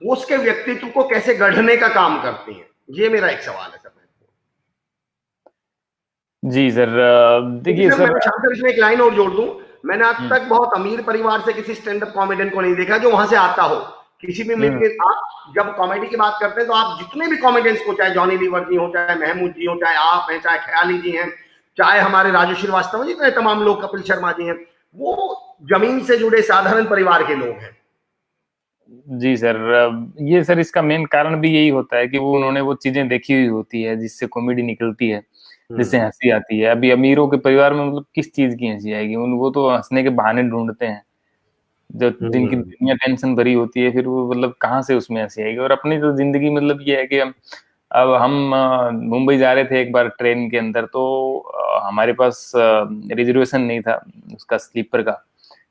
वो उसके व्यक्तित्व को कैसे गढ़ने का काम करती हैं? ये मेरा एक सवाल है सर। जी सर, देखिए सर, सर। मैं श्याम सर इसमें एक लाइन और जोड़ दूं, मैंने आज तक बहुत अमीर परिवार से किसी स्टैंड अप कॉमेडियन को नहीं देखा जो वहां से आता हो। किसी भी मीट के आप जब कॉमेडी की बात करते हैं तो आप जितने भी कॉमेडियंस को, चाहे जॉनी लीवर जी हो, चाहे महमूद जी हो, चाहे आप हैं, चाहे ख्याली जी हैं, चाहे हमारे राजू श्रीवास्तव जी, जितने तमाम लोग, कपिल शर्मा जी हैं, वो जमीन से जुड़े साधारण परिवार के लोग हैं। जी सर, ये सर इसका मेन कारण भी यही होता है कि वो उन्होंने वो चीजें देखी हुई होती है जिससे कॉमेडी निकलती है, जिससे हंसी आती है। अभी अमीरों के परिवार में मतलब किस चीज की हंसी आएगी, वो तो हंसने के बहाने ढूंढते हैं, जो जिनकी दुनिया टेंशन भरी होती है, फिर वो मतलब कहाँ से उसमें हंसी आएगी। और अपनी तो जिंदगी मतलब ये है कि हम मुंबई जा रहे थे एक बार ट्रेन के अंदर, तो हमारे पास रिजर्वेशन नहीं था उसका स्लीपर का,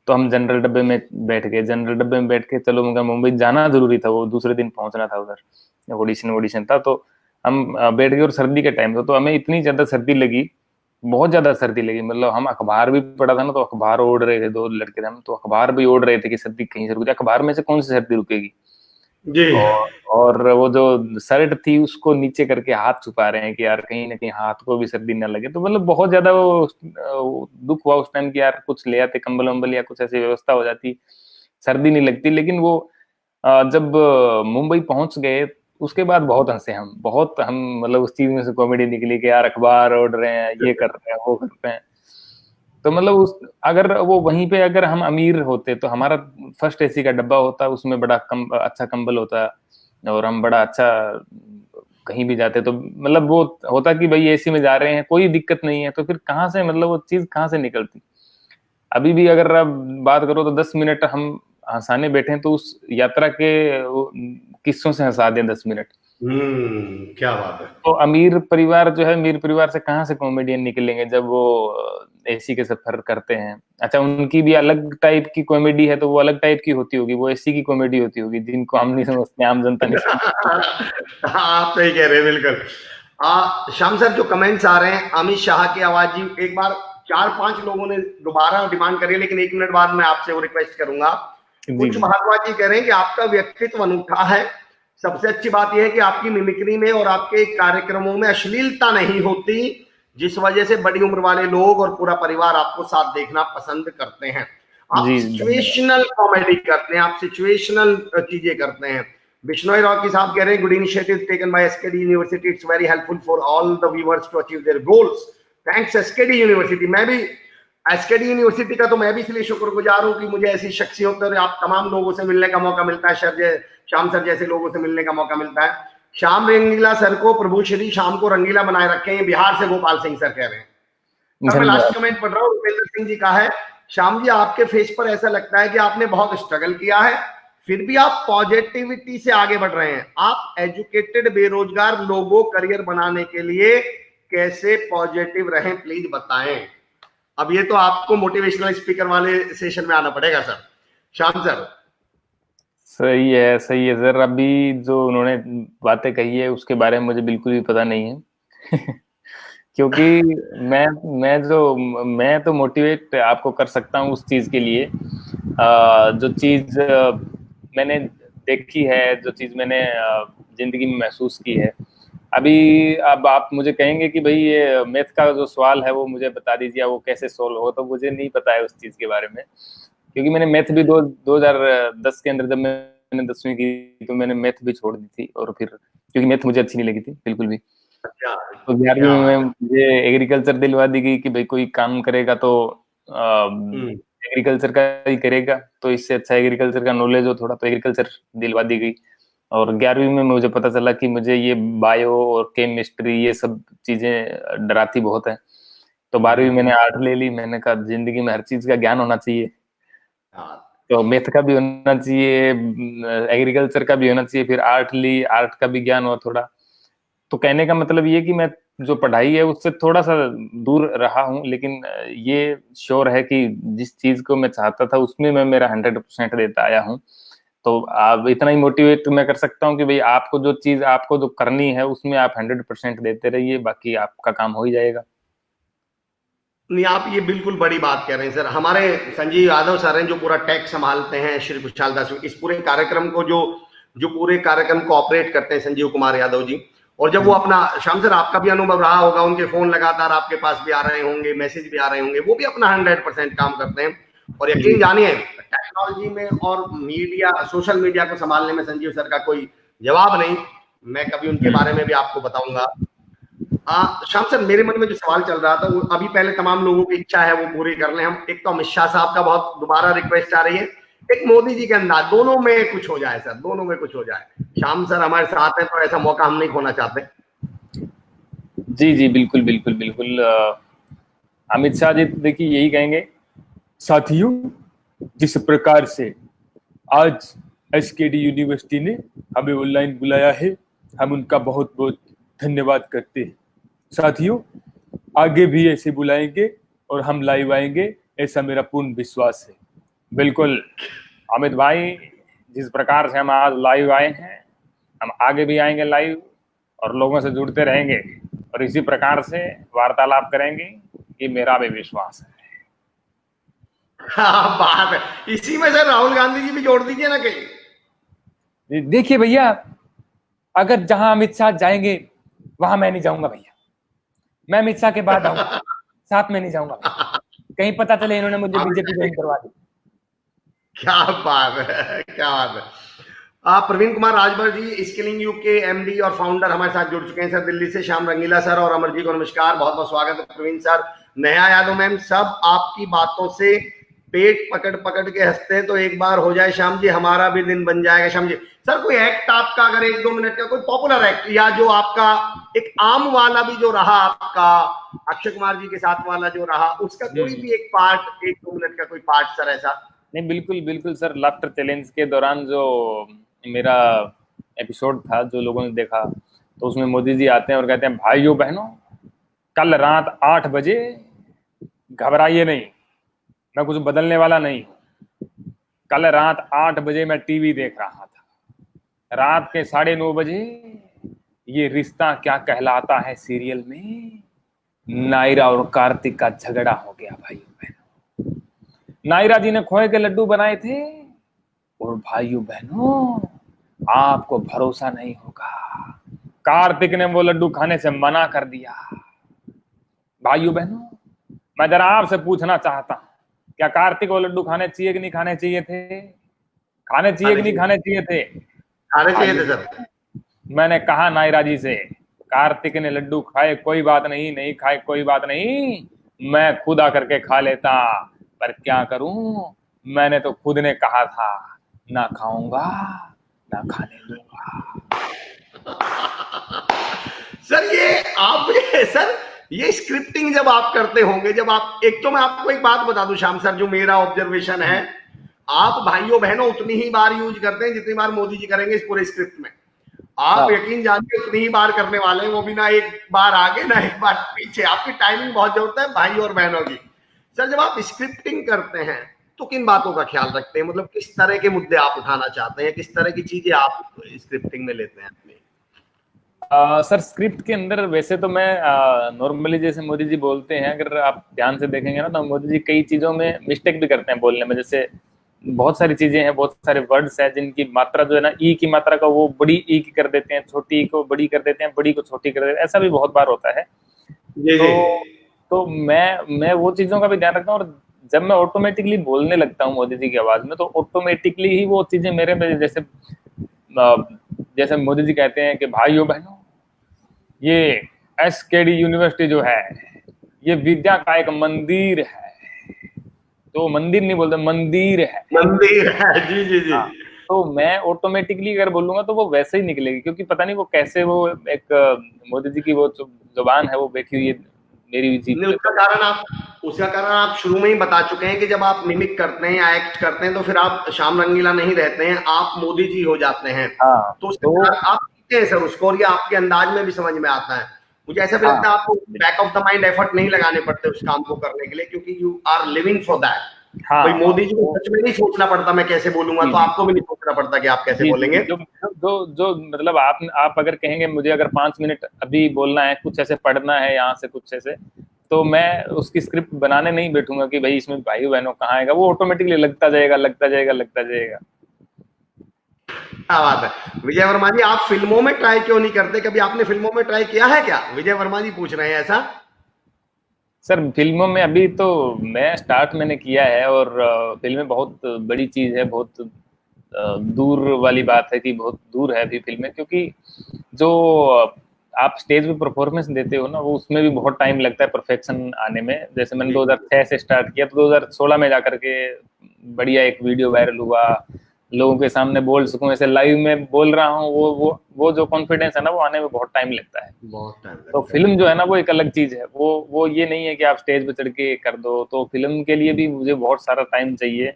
तो हम जनरल डब्बे में बैठ गए। जनरल डब्बे में बैठ के चलो, मगर मुंबई जाना जरूरी था, वो दूसरे दिन पहुंचना था, उधर ऑडिशन था, तो हम बैठ गए। और सर्दी का टाइम था, तो हमें इतनी ज्यादा सर्दी लगी, बहुत ज्यादा सर्दी लगी, मतलब हम अखबार भी पढ़ा था ना, तो अखबार ओढ़ रहे थे, दो लड़के थे हम, तो अखबार भी ओढ़ रहे थे कि सर्दी कहीं से रुक जाए, अखबार में से कौन सी सर्दी रुकेगी। जी। और वो जो शर्ट थी उसको नीचे करके हाथ छुपा रहे हैं कि यार कहीं ना कहीं हाथ को भी सर्दी ना लगे। तो मतलब बहुत ज्यादा वो दुख हुआ उस टाइम कि यार कुछ ले आते कंबल वंबल या कुछ ऐसी व्यवस्था हो जाती, सर्दी नहीं लगती। लेकिन वो जब मुंबई पहुंच गए उसके बाद बहुत हंसे हम, बहुत हम, मतलब उस चीज में से कॉमेडी निकली कि यार अखबार ओढ़ रहे हैं, ये कर रहे हैं, वो कर रहे हैं। तो मतलब उस अगर वो वहीं पे अगर हम अमीर होते तो हमारा फर्स्ट एसी का डब्बा होता, उसमें बड़ा अच्छा कंबल होता, और हम बड़ा अच्छा कहीं भी जाते, तो मतलब वो होता कि भाई एसी में जा रहे हैं, कोई दिक्कत नहीं है, तो फिर कहाँ से, मतलब वो चीज कहाँ से निकलती। अभी भी अगर आप बात करो तो 10 मिनट हम हंसाने बैठे हैं, तो उस यात्रा के किस्सों से हंसा दें 10 मिनट। क्या बात है। तो अमीर परिवार जो है, अमीर परिवार से कहाँ से कॉमेडियन निकलेंगे जब वो एसी के सफर करते हैं। अच्छा, उनकी भी अलग टाइप की कॉमेडी है, तो वो अलग टाइप की होती होगी, वो एसी की कॉमेडी होती होगी जिनको हम नहीं समझते, आम जनता नहीं समझती। आप सही कह रहे हैं बिल्कुल। श्याम सर, जो कमेंट्स आ रहे हैं, अमित शाह की आवाज जी, एक बार 4-5 लोगों ने दोबारा डिमांड करी है, लेकिन 1 मिनट बाद मैं आपसे वो रिक्वेस्ट करूंगा। कुछ भारद्वाज जी कह रहे हैं कि आपका व्यक्तित्व अनूठा है, सबसे अच्छी बात यह है कि आपकी मिमिक्री में और आपके कार्यक्रमों में अश्लीलता नहीं होती, जिस वजह से बड़ी उम्र वाले लोग और पूरा परिवार आपको साथ देखना पसंद करते हैं। आप जी धन्यवाद। सिचुएशनल कॉमेडी करते हैं, आप सिचुएशनल चीजें करते हैं। बिश्नोई रॉकी साहब कह रहे हैं, good initiative taken by SKD university, it's very helpful for all the viewers to achieve their goals. Thanks SKD university. मैं भी एसकेडी यूनिवर्सिटी का तो मैं भी इसलिए शुक्रगुजार हूं कि मुझे ऐसी शख्सियत और आप तमाम लोगों से मिलने का मौका मिलता है, श्याम सर जैसे लोगों से मिलने का मौका मिलता है। श्याम रंगीला सर को प्रभु श्री शाम को रंगीला बनाए रखे हैं, बिहार से गोपाल सिंह सर कह रहे हैं। सर मैं लास्ट कमेंट पढ़ रहा हूँ, रुपेंद्र सिंह जी का है, श्याम जी आपके फेस पर ऐसा लगता है कि आपने बहुत स्ट्रगल किया है, फिर भी आप पॉजिटिविटी से आगे बढ़ रहे हैं। आप एजुकेटेड बेरोजगार लोगों करियर बनाने के लिए कैसे पॉजिटिव रहें, प्लीज बताएं। अब ये तो आपको मोटिवेशनल स्पीकर वाले सेशन में आना पड़ेगा सर। श्याम सर। सही है सर। अभी जो उन्होंने बातें कही है उसके बारे में मुझे बिल्कुल भी पता नहीं है क्योंकि मैं तो मोटिवेट आपको कर सकता हूँ उस चीज के लिए जो चीज मैंने देखी है, जो चीज मैंने जिंदगी में महसूस की है। अब आप मुझे कहेंगे कि भाई ये मैथ का जो सवाल है वो मुझे बता दीजिए, वो कैसे सोल्व हो, तो मुझे नहीं पता है उस चीज के बारे में, क्योंकि मैंने मैथ भी 2010 के अंदर जब मैंने 10वीं की तो मैंने मैथ भी छोड़ दी थी, और फिर क्योंकि मैथ मुझे अच्छी नहीं लगी थी बिल्कुल भी। तो 11वीं में मुझे एग्रीकल्चर दिलवा दी गई कि भाई कोई काम करेगा तो एग्रीकल्चर का ही करेगा, तो इससे अच्छा एग्रीकल्चर का नॉलेज हो थोड़ा, तो एग्रीकल्चर दिलवा दी गई। और 11वीं में मुझे पता चला कि मुझे ये बायो और केमिस्ट्री ये सब चीजें डराती बहुत है, तो 12वीं मैंने आर्ट ले ली। मैंने कहा जिंदगी में हर चीज का ज्ञान होना चाहिए, तो मैथ का भी होना चाहिए, एग्रीकल्चर का भी होना चाहिए, फिर आर्ट ली, आर्ट का भी ज्ञान हुआ थोड़ा। तो कहने का मतलब ये कि मैं जो पढ़ाई है उससे थोड़ा सा दूर रहा हूँ, लेकिन ये श्योर है कि जिस चीज को मैं चाहता था उसमें मैं मेरा 100% देता आया हूँ। तो आप इतना ही मोटिवेट मैं कर सकता हूँ कि भाई आपको जो चीज आपको जो करनी है उसमें आप 100% देते रहिए, बाकी आपका काम हो ही जाएगा। नहीं, आप ये बिल्कुल बड़ी बात कह रहे हैं सर। हमारे संजीव यादव सर हैं जो पूरा टैग संभालते हैं श्री खुशहाल दास, इस पूरे कार्यक्रम को जो पूरे कार्यक्रम को ऑपरेट करते हैं, संजीव कुमार यादव जी। और जब वो अपना, श्याम सर आपका भी अनुभव रहा होगा, उनके फोन लगातार आपके पास भी आ रहे होंगे, मैसेज भी आ रहे होंगे, वो भी अपना 100% काम करते हैं। और यकीन जानिए टेक्नोलॉजी में और मीडिया, सोशल मीडिया को संभालने में संजीव सर का कोई जवाब नहीं। मैं कभी उनके बारे में भी आपको बताऊंगा। श्याम सर, मेरे मन में जो सवाल चल रहा था वो अभी, पहले तमाम लोगों की इच्छा है वो पूरी कर लें हम। एक तो अमित शाह साहब का बहुत दोबारा रिक्वेस्ट आ रही है, एक मोदी जी के अंदाज, दोनों में कुछ हो जाए सर, दोनों में कुछ हो जाए। श्याम सर हमारे साथ हैं तो ऐसा मौका हम नहीं खोना चाहते। जी बिल्कुल बिल्कुल बिल्कुल। अमित शाह जी देखिए यही कहेंगे, साथियों जिस प्रकार से आज एसकेडी यूनिवर्सिटी ने हमें ऑनलाइन बुलाया है, हम उनका बहुत बहुत धन्यवाद करते हैं। साथियों आगे भी ऐसे बुलाएंगे और हम लाइव आएंगे, ऐसा मेरा पूर्ण विश्वास है। बिल्कुल अमित भाई, जिस प्रकार से हम आज लाइव आए हैं, हम आगे भी आएंगे लाइव और लोगों से जुड़ते रहेंगे और इसी प्रकार से वार्तालाप करेंगे, ये मेरा भी विश्वास है। हाँ बात है। इसी में सर राहुल गांधी जी भी जोड़ दीजिए ना कहीं। देखिए भैया, अगर जहां अमित शाह जाएंगे वहां मैं नहीं जाऊंगा भैया, मैं अमित शाह के बाद आऊंगा, साथ में नहीं जाऊंगा। कहीं पता चले इन्होंने मुझे बीजेपी ज्वाइन करवा दी। क्या बात है, क्या बात है। आप Praveen Kumar Rajbhar ji skilling UK MD और फाउंडर हमारे साथ जुड़ चुके हैं सर दिल्ली से। श्याम रंगीला सर और अमर जी को नमस्कार, बहुत बहुत स्वागत है प्रवीण सर। नेहा यादव मैम, सब आपकी बातों से पेट पकड़ पकड़ के हंसते हैं, तो एक बार हो जाए श्याम जी, हमारा भी दिन बन जाएगा। श्याम जी सर, कोई एक्ट आपका, अगर 1-2 मिनट का कोई पॉपुलर एक्ट, या जो आपका एक आम वाला भी जो रहा आपका अक्षय कुमार जी के साथ वाला जो रहा, उसका कोई भी एक पार्ट, 1-2 मिनट का कोई पार्ट सर ऐसा। नहीं बिल्कुल बिल्कुल सर, लाफ्टर चैलेंज के दौरान जो मेरा एपिसोड था जो लोगों ने देखा, तो उसमें मोदी जी आते हैं और कहते हैं, भाइयों बहनों कल रात 8 बजे घबराइए नहीं, मैं कुछ बदलने वाला नहीं हूं। कल रात 8 बजे मैं टीवी देख रहा था, रात के 9:30 बजे ये रिश्ता क्या कहलाता है सीरियल में नायरा और कार्तिक का झगड़ा हो गया। भाइयों बहनों, नायरा जी ने खोए के लड्डू बनाए थे और भाइयों बहनों आपको भरोसा नहीं होगा, कार्तिक ने वो लड्डू खाने से मना कर दिया। भाइयों बहनों, मैं जरा आपसे पूछना चाहता हूं, क्या कार्तिक वो लड्डू खाने चाहिए कि नहीं खाने चाहिए थे? खाने चाहिए कि नहीं खाने चाहिए थे? खाने चाहिए थे सर। मैंने कहा नायरा जी से, कार्तिक ने लड्डू खाए कोई बात नहीं, नहीं खाए कोई बात नहीं, मैं खुद आकर के खा लेता, पर क्या करूं, मैंने तो खुद ने कहा था ना खाऊंगा ना खाने दूंगा। सर ये स्क्रिप्टिंग जब आप करते होंगे, जब आप, एक तो मैं आपको एक बात बता दूं श्याम सर, जो मेरा ऑब्जर्वेशन है, आप भाइयों बहनों उतनी ही बार यूज करते हैं जितनी बार मोदी जी करेंगे इस पूरे स्क्रिप्ट में। आप यकीन जानिए उतनी ही बार करने वाले हैं, वो भी ना एक बार आगे ना एक बार पीछे। आपकी टाइमिंग बहुत जरूरत है भाई और बहनों की। सर जब आप स्क्रिप्टिंग करते हैं तो किन बातों का ख्याल रखते हैं, मतलब किस तरह के मुद्दे आप उठाना चाहते हैं, किस तरह की चीजें आप स्क्रिप्टिंग में लेते हैं अपने? सर स्क्रिप्ट के अंदर वैसे तो मैं नॉर्मली जैसे मोदी जी बोलते हैं, अगर आप ध्यान से देखेंगे ना तो मोदी जी कई चीजों में मिस्टेक भी करते हैं बोलने में। जैसे बहुत सारी चीजें हैं, बहुत सारे वर्ड्स हैं जिनकी मात्रा जो है ना, ई की मात्रा का वो बड़ी ई की कर देते हैं, छोटी ई को बड़ी कर देते हैं, बड़ी को छोटी कर देते हैं, ऐसा भी बहुत बार होता है। तो मैं वो चीजों का भी ध्यान रखता हूँ, और जब मैं ऑटोमेटिकली बोलने लगता हूँ मोदी जी की आवाज में, तो ऑटोमेटिकली ही वो चीजें मेरे में, जैसे मोदी जी कहते हैं कि भाइयों बहनों, ये SKD यूनिवर्सिटी जो है ये विद्या का एक मंदिर है, तो मंदिर नहीं बोलते, मंदिर है, मंदिर है। जी जी जी। तो मैं ऑटोमेटिकली अगर बोलूंगा तो वो वैसे ही निकलेगी, क्योंकि पता नहीं वो कैसे, वो एक मोदी जी की वो जुबान है वो बैठी हुई है मेरी जीभ पे। उसका कारण आप शुरू में ही बता चुके हैं कि जब आप मिमिक करते हैं या एक्ट करते हैं तो फिर आप श्याम रंगीला नहीं रहते हैं, आप मोदी जी हो जाते हैं। हाँ, तो आप हैं सर उसको, और ये आपके अंदाज में भी समझ में आता है। मुझे ऐसा भी लगता है आपको back of the mind effort नहीं लगाने पड़ते उस काम को करने के लिए, क्योंकि you are living for that. भाई मोदी जी को सच में नहीं सोचना पड़ता मैं कैसे बोलूंगा, तो आपको भी नहीं सोचना पड़ता कि आप कैसे बोलेंगे। जो मतलब आप अगर कहेंगे मुझे अगर 5 मिनट अभी बोलना है, कुछ ऐसे पढ़ना है यहाँ से कुछ ऐसे, तो मैं उसकी स्क्रिप्ट बनाने नहीं बैठूंगा कि भाई इसमें भाई बहनों कहाँ आएगा, वो ऑटोमेटिकली लगता जाएगा लगता जाएगा लगता जाएगा। क्या बात है। विजय वर्मा जी, आप फिल्मों में ट्राई क्यों नहीं करते? कभी आपने फिल्मों में ट्राई किया है क्या? विजय वर्मा जी पूछ रहे हैं ऐसा। सर फिल्मों में अभी तो मैं स्टार्ट मैंने किया है, और फिल्में बहुत बड़ी चीज है, बहुत दूर वाली बात है कि बहुत दूर है अभी फिल्में, क्योंकि जो आप स्टेज पे परफॉर्मेंस देते हो ना, वो उसमें भी बहुत टाइम लगता है परफेक्शन आने में। जैसे मैंने 2006 से स्टार्ट किया, तो 2016 में जाकर के बढ़िया एक वीडियो वायरल हुआ, लोगों के सामने बोल सकूं, ऐसे लाइव में बोल रहा हूँ, वो जो कॉन्फिडेंस है ना, वो आने में बहुत टाइम लगता है। बहुत टाइम। तो फिल्म जो है ना वो एक अलग चीज है, वो ये नहीं है कि आप स्टेज पे चढ़ के कर दो। तो फिल्म के लिए भी मुझे बहुत सारा टाइम चाहिए।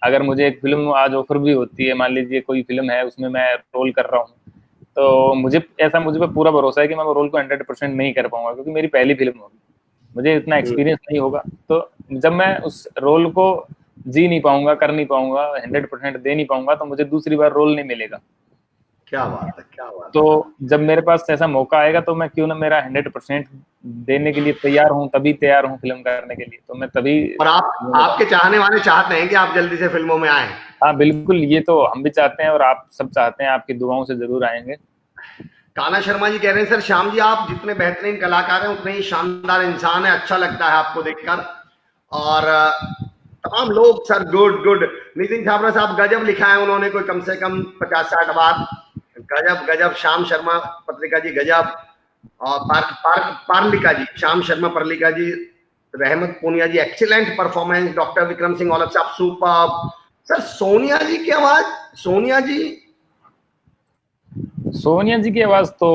अगर मुझे एक फिल्म आज ऑफर भी होती है, मान लीजिए कोई फिल्म है उसमें मैं रोल कर रहा हूँ, तो मुझे पे पूरा भरोसा है कि मैं वो रोल को 100% नहीं कर पाऊंगा, क्योंकि मेरी पहली फिल्म होगी, मुझे इतना एक्सपीरियंस नहीं होगा। तो जब मैं उस रोल को जी नहीं पाऊंगा, कर नहीं पाऊंगा, 100% दे नहीं पाऊंगा, तो मुझे दूसरी बार रोल नहीं मिलेगा। क्या बात है, क्या बात है। तो जब मेरे पास ऐसा मौका आएगा तो मैं क्यों ना मेरा 100% देने के लिए तैयार हूँ, तभी तैयार हूँ फिल्म करने के लिए, तो मैं तभी। और आपके चाहने वाले चाहते हैं कि आप जल्दी से फिल्मों में आए। हाँ बिल्कुल, ये तो हम भी चाहते हैं और आप सब चाहते हैं, आपकी दुआओं से जरूर आएंगे। कान्हा शर्मा जी कह रहे हैं सर श्याम जी आप जितने बेहतरीन कलाकार हैं उतने ही शानदार इंसान है, अच्छा लगता है आपको देखकर। और तमाम लोग sir good good. Nitin Chhabra साहब गजब लिखा है उन्होंने, कोई कम से कम 50-60 बार। गजब गजब। श्याम शर्मा पत्रिका जी गजब। और पार्लिका जी, Shyam Sharma Parlika ji, Rahmat Poonia ji excellent performance. Doctor Vikram Singh Aulakh साहब सुपर्ब। सर सोनिया जी की आवाज, सोनिया जी की आवाज तो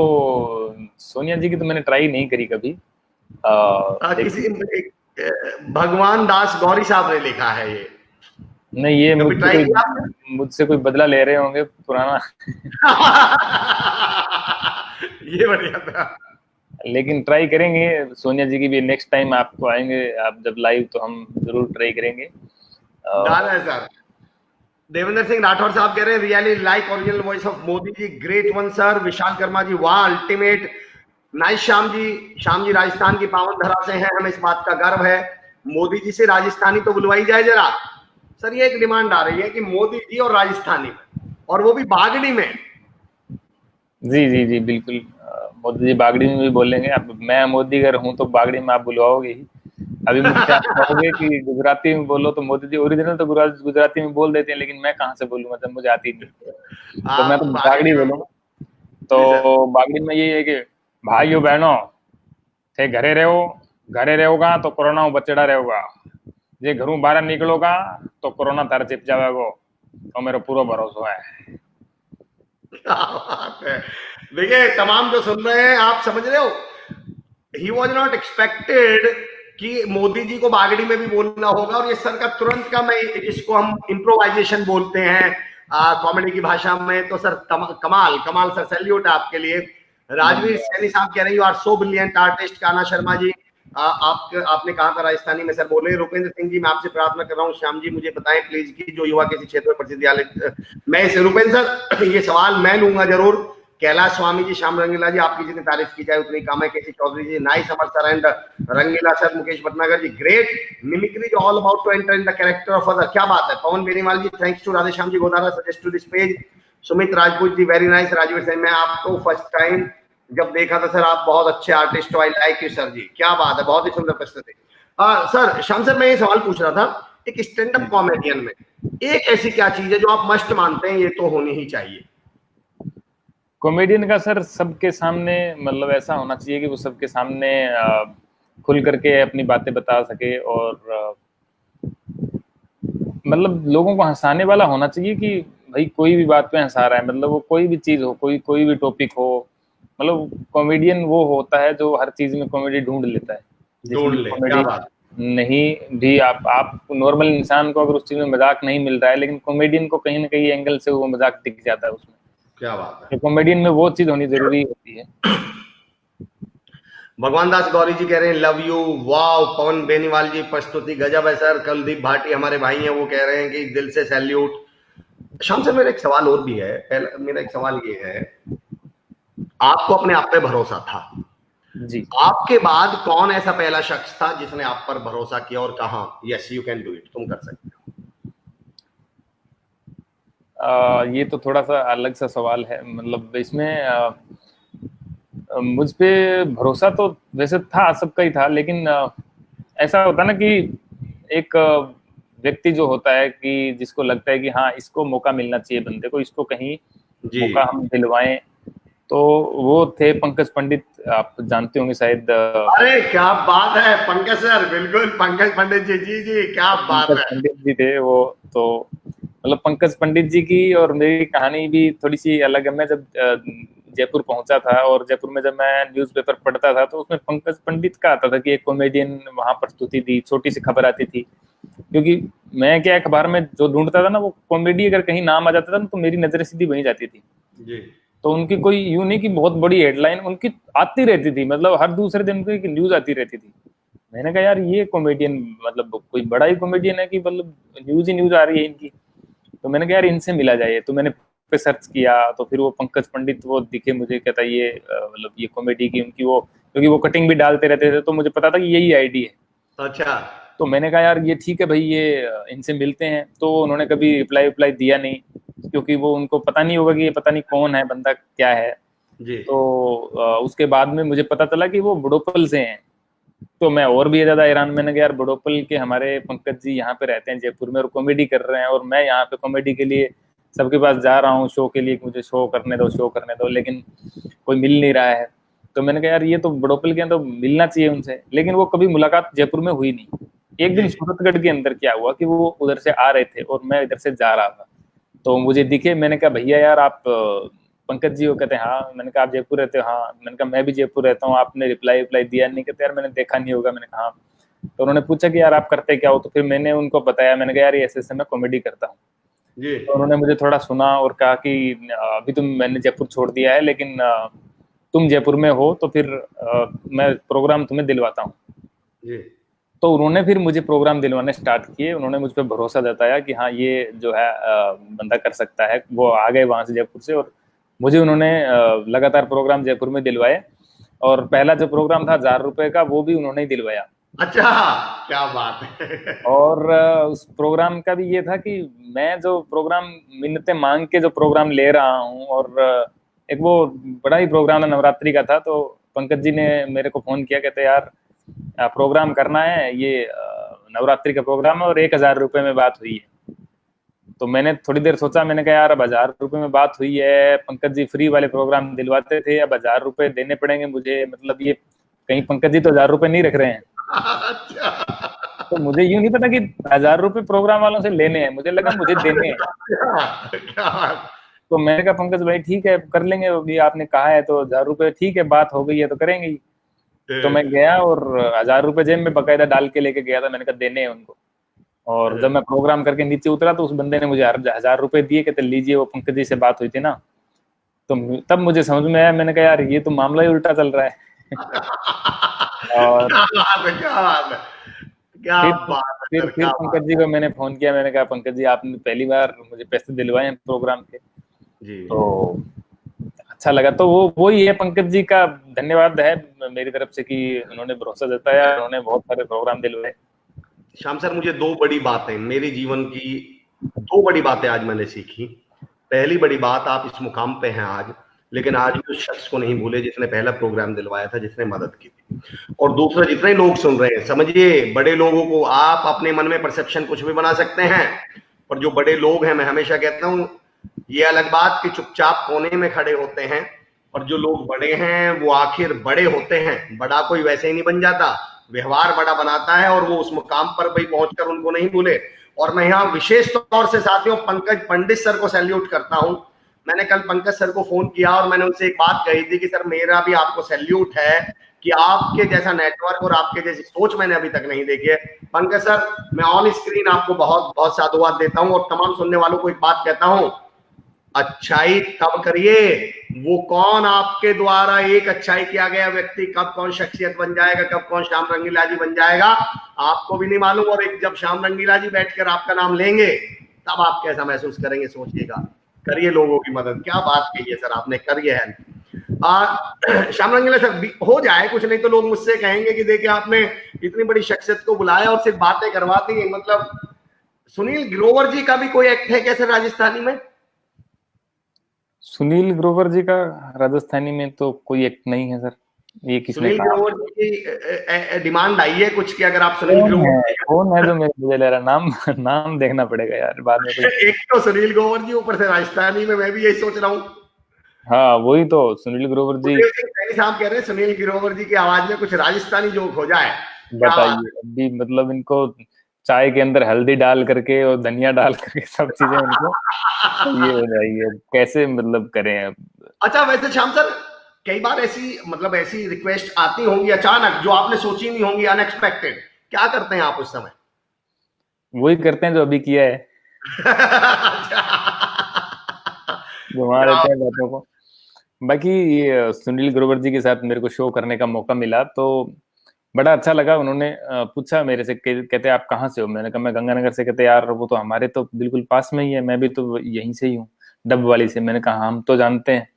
सोनिया जी की तो मैंने ट्राई नहीं करी कभी। किसी भगवान दास गौरी साहब ने लिखा है ये। नहीं, ये मुझसे कोई बदला ले रहे होंगे पुराना। ये बढ़िया था। लेकिन ट्राई करेंगे सोनिया जी की भी, नेक्स्ट टाइम आपको आएंगे आप जब लाइव, तो हम जरूर ट्राई करेंगे। सर देवेंद्र सिंह राठौर साहब कह रहे हैं really like original voice of Modi ji, great one sir. Vishal Karma ji वाह अल्टीमेट। नाइस श्याम जी राजस्थान की पावन धरा से हैं, हमें इस बात का गर्व है। मोदी जी से राजस्थानी तो बुलवाई जाए जरा। सर ये एक डिमांड आ रही है कि मोदी जी और राजस्थानी में और वो भी बागड़ी में। जी जी जी बिल्कुल। मोदी जी बागड़ी में भी बोलेंगे। अब मैं मोदी अगर हूँ तो बागड़ी में आप बुलवाओगे ही। अभी मुझसे आप कहोगे कि गुजराती में बोलो, तो मोदी जी ओरिजिनल तो गुजराती में बोल देते हैं, लेकिन मैं कहाँ से बोलूँ, मतलब मुझे आती नहीं। तो मैं आप तो बागड़ी बागड़ी में। बोलूंगा। जी सर। तो बागड़ी में यही है कि भाइयों बहनों थे घरे रहोगा तो कोरोना बचेड़ा रहेगा। जे घरों बाहर निकलोगा तो कोरोना तार चिप जावेगो, तो मेरा पूरा भरोसा है। क्या बात है। देखिए तमाम जो सुन रहे हैं, आप समझ रहे हो, ही वॉज नॉट एक्सपेक्टेड कि मोदी जी को बागड़ी में भी बोलना होगा। और ये सर का तुरंत का, मैं इसको हम इम्प्रोवाइजेशन बोलते हैं कॉमेडी की भाषा में। तो सर कमाल कमाल सर, सैल्यूट आपके लिए। राजवीर सैनी साहब कह रहे हैं you are so brilliant artist. Kana Sharma जी आपने कहा था राजस्थानी में सर बोले। रुपेंद्र सिंह जी मैं आपसे प्रार्थना कर रहा हूँ, श्याम जी मुझे बताएं प्लीज कि जो युवा किसी क्षेत्र में प्रसिद्ध, मैं इसे रुपेंद्र सर ये सवाल मैं लूंगा जरूर। कैलाश स्वामी जी, श्याम रंगीला जी, आपकी जितनी तारीफ की जाए उतनी कम है। KC Chaudhary ji, nice Amar sir and Rangila sir. Mukesh Bhatnagar ji, great mimicry all about to enter in the character of other. क्या बात है। Pawan Beniwal ji, thanks to Radheshyam ji Godara suggest to this page. Sumit Rajput ji, very nice. Rajveer Singh, मैं आपको फर्स्ट टाइम जब देखा था सर, आप बहुत अच्छे आर्टिस्ट हो, आई लाइक यू सर जी। क्या बात है, बहुत ही सुंदर प्रस्तुति। सर श्याम सर, मैं ये सवाल पूछ रहा था, एक स्टैंड अप कॉमेडियन में एक ऐसी क्या चीज है जो आप मस्ट मानते हैं ये तो होनी ही चाहिए? कॉमेडियन का सर सबके सामने मतलब ऐसा होना चाहिए कि वो सबके सामने खुल करके अपनी बातें बता सके, और मतलब लोगों को हंसाने वाला होना चाहिए कि भाई कोई भी बात पे हंसा रहा है, मतलब वो कोई भी चीज हो, कोई भी टॉपिक हो। मतलब कॉमेडियन वो होता है जो हर चीज में कॉमेडी ढूंढ लेता है। ढूंढ जिसमें ले, क्या कॉमेडी बात। नहीं भी, आप नॉर्मल इंसान को अगर उस चीज में मजाक नहीं मिल रहा है, लेकिन कॉमेडियन को कहीं ना कहीं एंगल से वो मजाक दिख जाता है उसमें। क्या बात है। तो कॉमेडियन में वो चीज होनी जरूरी होती है। भगवान दास गौरी जी कह रहे हैं लव यू। वाव। पवन बेनीवाल जी, प्रस्तुति गजब है सर। कुलदीप भाटी हमारे भाई हैं, वो कह रहे हैं कि दिल से सैल्यूट। शाम से मेरा एक सवाल और भी है। पहला मेरा एक सवाल ये है, आपको अपने आप पे भरोसा था, जी। आपके बाद कौन ऐसा पहला शख्स था जिसने आप पर भरोसा किया और कहा yes you can do it, तुम कर सकते हो? ये तो थोड़ा सा अलग सा सवाल है। मतलब इसमें मुझ पे भरोसा तो वैसे था, सबका ही था, लेकिन ऐसा होता ना कि एक व्यक्ति जो होता है कि जिसको लगता है कि हाँ इसको मौका मिलना चाहिए, बंदे को इसको कहीं जी। मौका हम दिलवाएं। तो वो थे पंकज पंडित, आप जानते होंगे शायद। अरे क्या बात है पंकज सर, बिल्कुल पंकज पंडित जी, जी जी क्या बात पंकज है। पंडित जी थे वो। तो मतलब पंकज पंडित जी की और मेरी कहानी भी थोड़ी सी अलग है। मैं जब जयपुर पहुंचा था, और जयपुर में जब मैं न्यूज़पेपर पढ़ता था, तो उसमें पंकज पंडित का आता था कि एक कॉमेडियन वहां प्रस्तुति दी, छोटी सी खबर आती थी। क्योंकि मैं क्या अखबार में जो ढूंढता था ना, वो कॉमेडी अगर कहीं नाम आ जाता था ना, तो मेरी नजर सीधी वहीं जाती थी। जी। तो उनकी कोई यूं नहीं कि बहुत बड़ी हेडलाइन उनकी आती रहती थी, मतलब हर दूसरे दिन की न्यूज आती रहती थी। मैंने कहा यार ये कॉमेडियन मतलब कोई बड़ा ही कॉमेडियन है कि मतलब न्यूज ही न्यूज आ रही है इनकी। तो मैंने कहा यार इनसे मिला जाए। तो मैंने पे सर्च किया, तो फिर वो पंकज पंडित वो दिखे मुझे, कहता ये मतलब ये कॉमेडी की उनकी वो, क्योंकि वो कटिंग भी डालते रहते थे, तो मुझे पता था कि यही आईडी है। अच्छा। तो मैंने कहा यार ये ठीक है भाई, ये इनसे मिलते हैं। तो उन्होंने कभी रिप्लाई दिया नहीं, क्योंकि वो उनको पता नहीं होगा कि ये पता नहीं कौन है, बंदा क्या है। जी। तो उसके बाद में मुझे पता चला कि वो बड़ोपल से हैं। तो मैं और भी ज्यादा हैरान। मैंने कहा यार बड़ोपल के हमारे पंकज जी यहाँ पे रहते हैं जयपुर में और कॉमेडी कर रहे हैं, और मैं यहाँ पे कॉमेडी के लिए सबके पास जा रहा हूँ शो के लिए, मुझे शो करने दो, लेकिन कोई मिल नहीं रहा है। तो मैंने कहा यार ये तो बड़ोपल के हैं, तो मिलना चाहिए उनसे। लेकिन वो कभी मुलाकात जयपुर में हुई नहीं। एक दिन जी। सूरतगढ़ के अंदर क्या हुआ कि वो उधर से आ रहे थे और मैं इधर से जा रहा था, तो मुझे दिखे। मैंने कहा भैया यार आप पंकज जी हो? कहते हैं हाँ। मैंने कहा आप जयपुर रहते हो? हाँ। मैंने कहा मैं भी जयपुर रहता हूँ, आपने रिप्लाई दिया नहीं? कहते यार मैंने देखा नहीं होगा। मैंने कहा हाँ। तो उन्होंने पूछा कि यार आप करते क्या हो? तो फिर मैंने उनको बताया, मैंने कहा यार ऐसे ऐसे मैं कॉमेडी करता हूँ। जी। तो उन्होंने मुझे थोड़ा सुना और कहा कि अभी तुम मैंने जयपुर छोड़ दिया है, लेकिन तुम जयपुर में हो तो फिर मैं प्रोग्राम तुम्हें दिलवाता हूँ। जी। तो उन्होंने फिर मुझे प्रोग्राम दिलवाने स्टार्ट किए। उन्होंने मुझ पर भरोसा जताया कि हाँ ये जो है बंदा कर सकता है। वो आ गए वहां से जयपुर से, और मुझे उन्होंने लगातार प्रोग्राम जयपुर में दिलवाए। और पहला जो प्रोग्राम था 1000 रुपए का, वो भी उन्होंने ही दिलवाया। अच्छा, क्या बात है। और उस प्रोग्राम का भी ये था कि मैं जो प्रोग्राम मिन्नतें मांग के जो प्रोग्राम ले रहा हूँ, और एक वो बड़ा ही प्रोग्राम है, नवरात्रि का था। तो पंकज जी ने मेरे को फोन किया, कहते यार प्रोग्राम करना है, ये नवरात्रि का प्रोग्राम है और 1,000 रुपये में बात हुई है। तो मैंने थोड़ी देर सोचा, मैंने कहा यार अब 1,000 रुपये में बात हुई है, पंकज जी फ्री वाले प्रोग्राम दिलवाते थे, अब 1,000 रुपये देने पड़ेंगे मुझे, मतलब ये कहीं पंकज जी तो 1,000 रुपये नहीं रख रहे हैं। अच्छा। तो मुझे यूं नहीं पता कि 1,000 रुपये प्रोग्राम वालों से लेने हैं, मुझे लगा मुझे देने हैं। क्या बात। तो मैंने कहा पंकज भाई ठीक है कर लेंगे, अभी आपने कहा है तो 1,000 रुपये ठीक है, बात हो गई है तो करेंगे ही। तो मैं गया और 1,000 रुपये जेब में बकायदा डाल के लेके गया था, मैंने कहा देने हैं उनको। और जब मैं प्रोग्राम करके नीचे उतरा तो उस बंदे ने मुझे 1,000 रुपये दिए, कहते लीजिए, वो पंकज जी से बात हुई थी ना। तो तब मुझे समझ में आया, मैंने कहा यार ये तो मामला ही उल्टा चल रहा है। और क्या बात है, क्या बात है, क्या फिर बात है फिर सर, फिर क्या बात। पंकज जी को मैंने फोन किया, मैंने कहा पंकज जी आपने पहली बार मुझे पैसे दिलवाए हैं प्रोग्राम के, जी। तो अच्छा लगा। तो वो ही है, पंकज जी का धन्यवाद है मेरी तरफ से कि उन्होंने भरोसा जताया, उन्होंने बहुत सारे प्रोग्राम दिलवाए। श्याम सर, मुझे दो बड़ी बातें मेरे जीवन की, दो बड़ी बातें आज मैंने सीखी। पहली बड़ी बात, आप इस मुकाम पे हैं आज, लेकिन आज भी उस शख्स को नहीं भूले जिसने पहला प्रोग्राम दिलवाया था, जिसने मदद की थी। और दूसरा, जितने लोग सुन रहे हैं, समझिए, बड़े लोगों को आप अपने मन में परसेप्शन कुछ भी बना सकते हैं, पर जो बड़े लोग हैं, मैं हमेशा कहता हूं, ये अलग बात कि चुपचाप कोने में खड़े होते हैं, और जो लोग बड़े हैं वो आखिर बड़े होते हैं। बड़ा कोई वैसे ही नहीं बन जाता, व्यवहार बड़ा बनाता है, और वो उस मुकाम पर भाई पहुंचकर उनको नहीं भूले। और मैं यहाँ विशेष तौर से साथियों पंकज पंडित सर को सैल्यूट करता हूं। मैंने कल पंकज सर को फोन किया और मैंने उनसे एक बात कही थी कि सर मेरा भी आपको सैल्यूट है कि आपके जैसा नेटवर्क और आपके जैसी सोच मैंने अभी तक नहीं देखी है। पंकज सर, मैं ऑन स्क्रीन आपको बहुत बहुत साधुवाद देता हूं, और तमाम सुनने वालों को एक बात कहता हूं, अच्छाई तब करिए, वो कौन आपके द्वारा एक अच्छाई किया गया व्यक्ति कब कौन शख्सियत बन जाएगा, कब कौन श्याम रंगीला जी बन जाएगा, आपको भी नहीं मालूम। और एक जब श्याम रंगीला जी बैठकर आपका नाम लेंगे, तब आप कैसा महसूस करेंगे, सोचिएगा। करिए लोगों की मदद। क्या बात कही है सर आपने, करिए हेल्प। श्याम रंगीला सर, हो जाए कुछ, नहीं तो लोग मुझसे कहेंगे कि देखिए आपने इतनी बड़ी शख्सियत को बुलाया और सिर्फ बातें करवाती हैं। मतलब सुनील ग्रोवर जी का भी कोई एक्ट है क्या सर राजस्थानी में? सुनील ग्रोवर जी का राजस्थानी में तो कोई एक्ट नहीं है सर, ये किसने सुनील कहा? ग्रोवर जी की डिमांड आई है कुछ कि अगर आप सुनील कौन ग्रोवर है, कौन है जो मुझे ले रहा, नाम नाम देखना पड़ेगा यार बाद में कोई। एक तो सुनील ग्रोवर जी, ऊपर से राजस्थानी में, मैं भी यही सोच रहा हूँ। हाँ वही तो, सुनील ग्रोवर जी। गुरदेव सिंह सैनी साहब कह रहे हैं सुनील ग्रोवर जी की आवाज में कुछ राजस्थानी जोक हो जाए। क्या बात बताइए, अभी मतलब इनको चाय के अंदर हल्दी डाल करके और धनिया डाल करके सब चीजें इनको ये है। हो जाएगी, अब कैसे मतलब करें अब। अच्छा, वैसे श्याम सर, कई बार ऐसी मतलब ऐसी रिक्वेस्ट आती होंगी अचानक, जो आपने सोची नहीं होंगी, अनएक्सपेक्टेड, क्या करते हैं आप उस समय? वही करते हैं जो अभी किया है, घुमा क्या? देते हैं बातों को। बाकी ये सुनील ग्रोवर जी के साथ मेरे को शो करने का मौका मिला तो बड़ा अच्छा लगा। उन्होंने पूछा मेरे से, कहते आप कहाँ से हो? मैंने कहा मैं गंगानगर से। कहते यार वो तो हमारे तो बिल्कुल पास में ही है, मैं भी तो यहीं से ही हूँ, डब वाली से। मैंने कहा हम तो जानते हैं।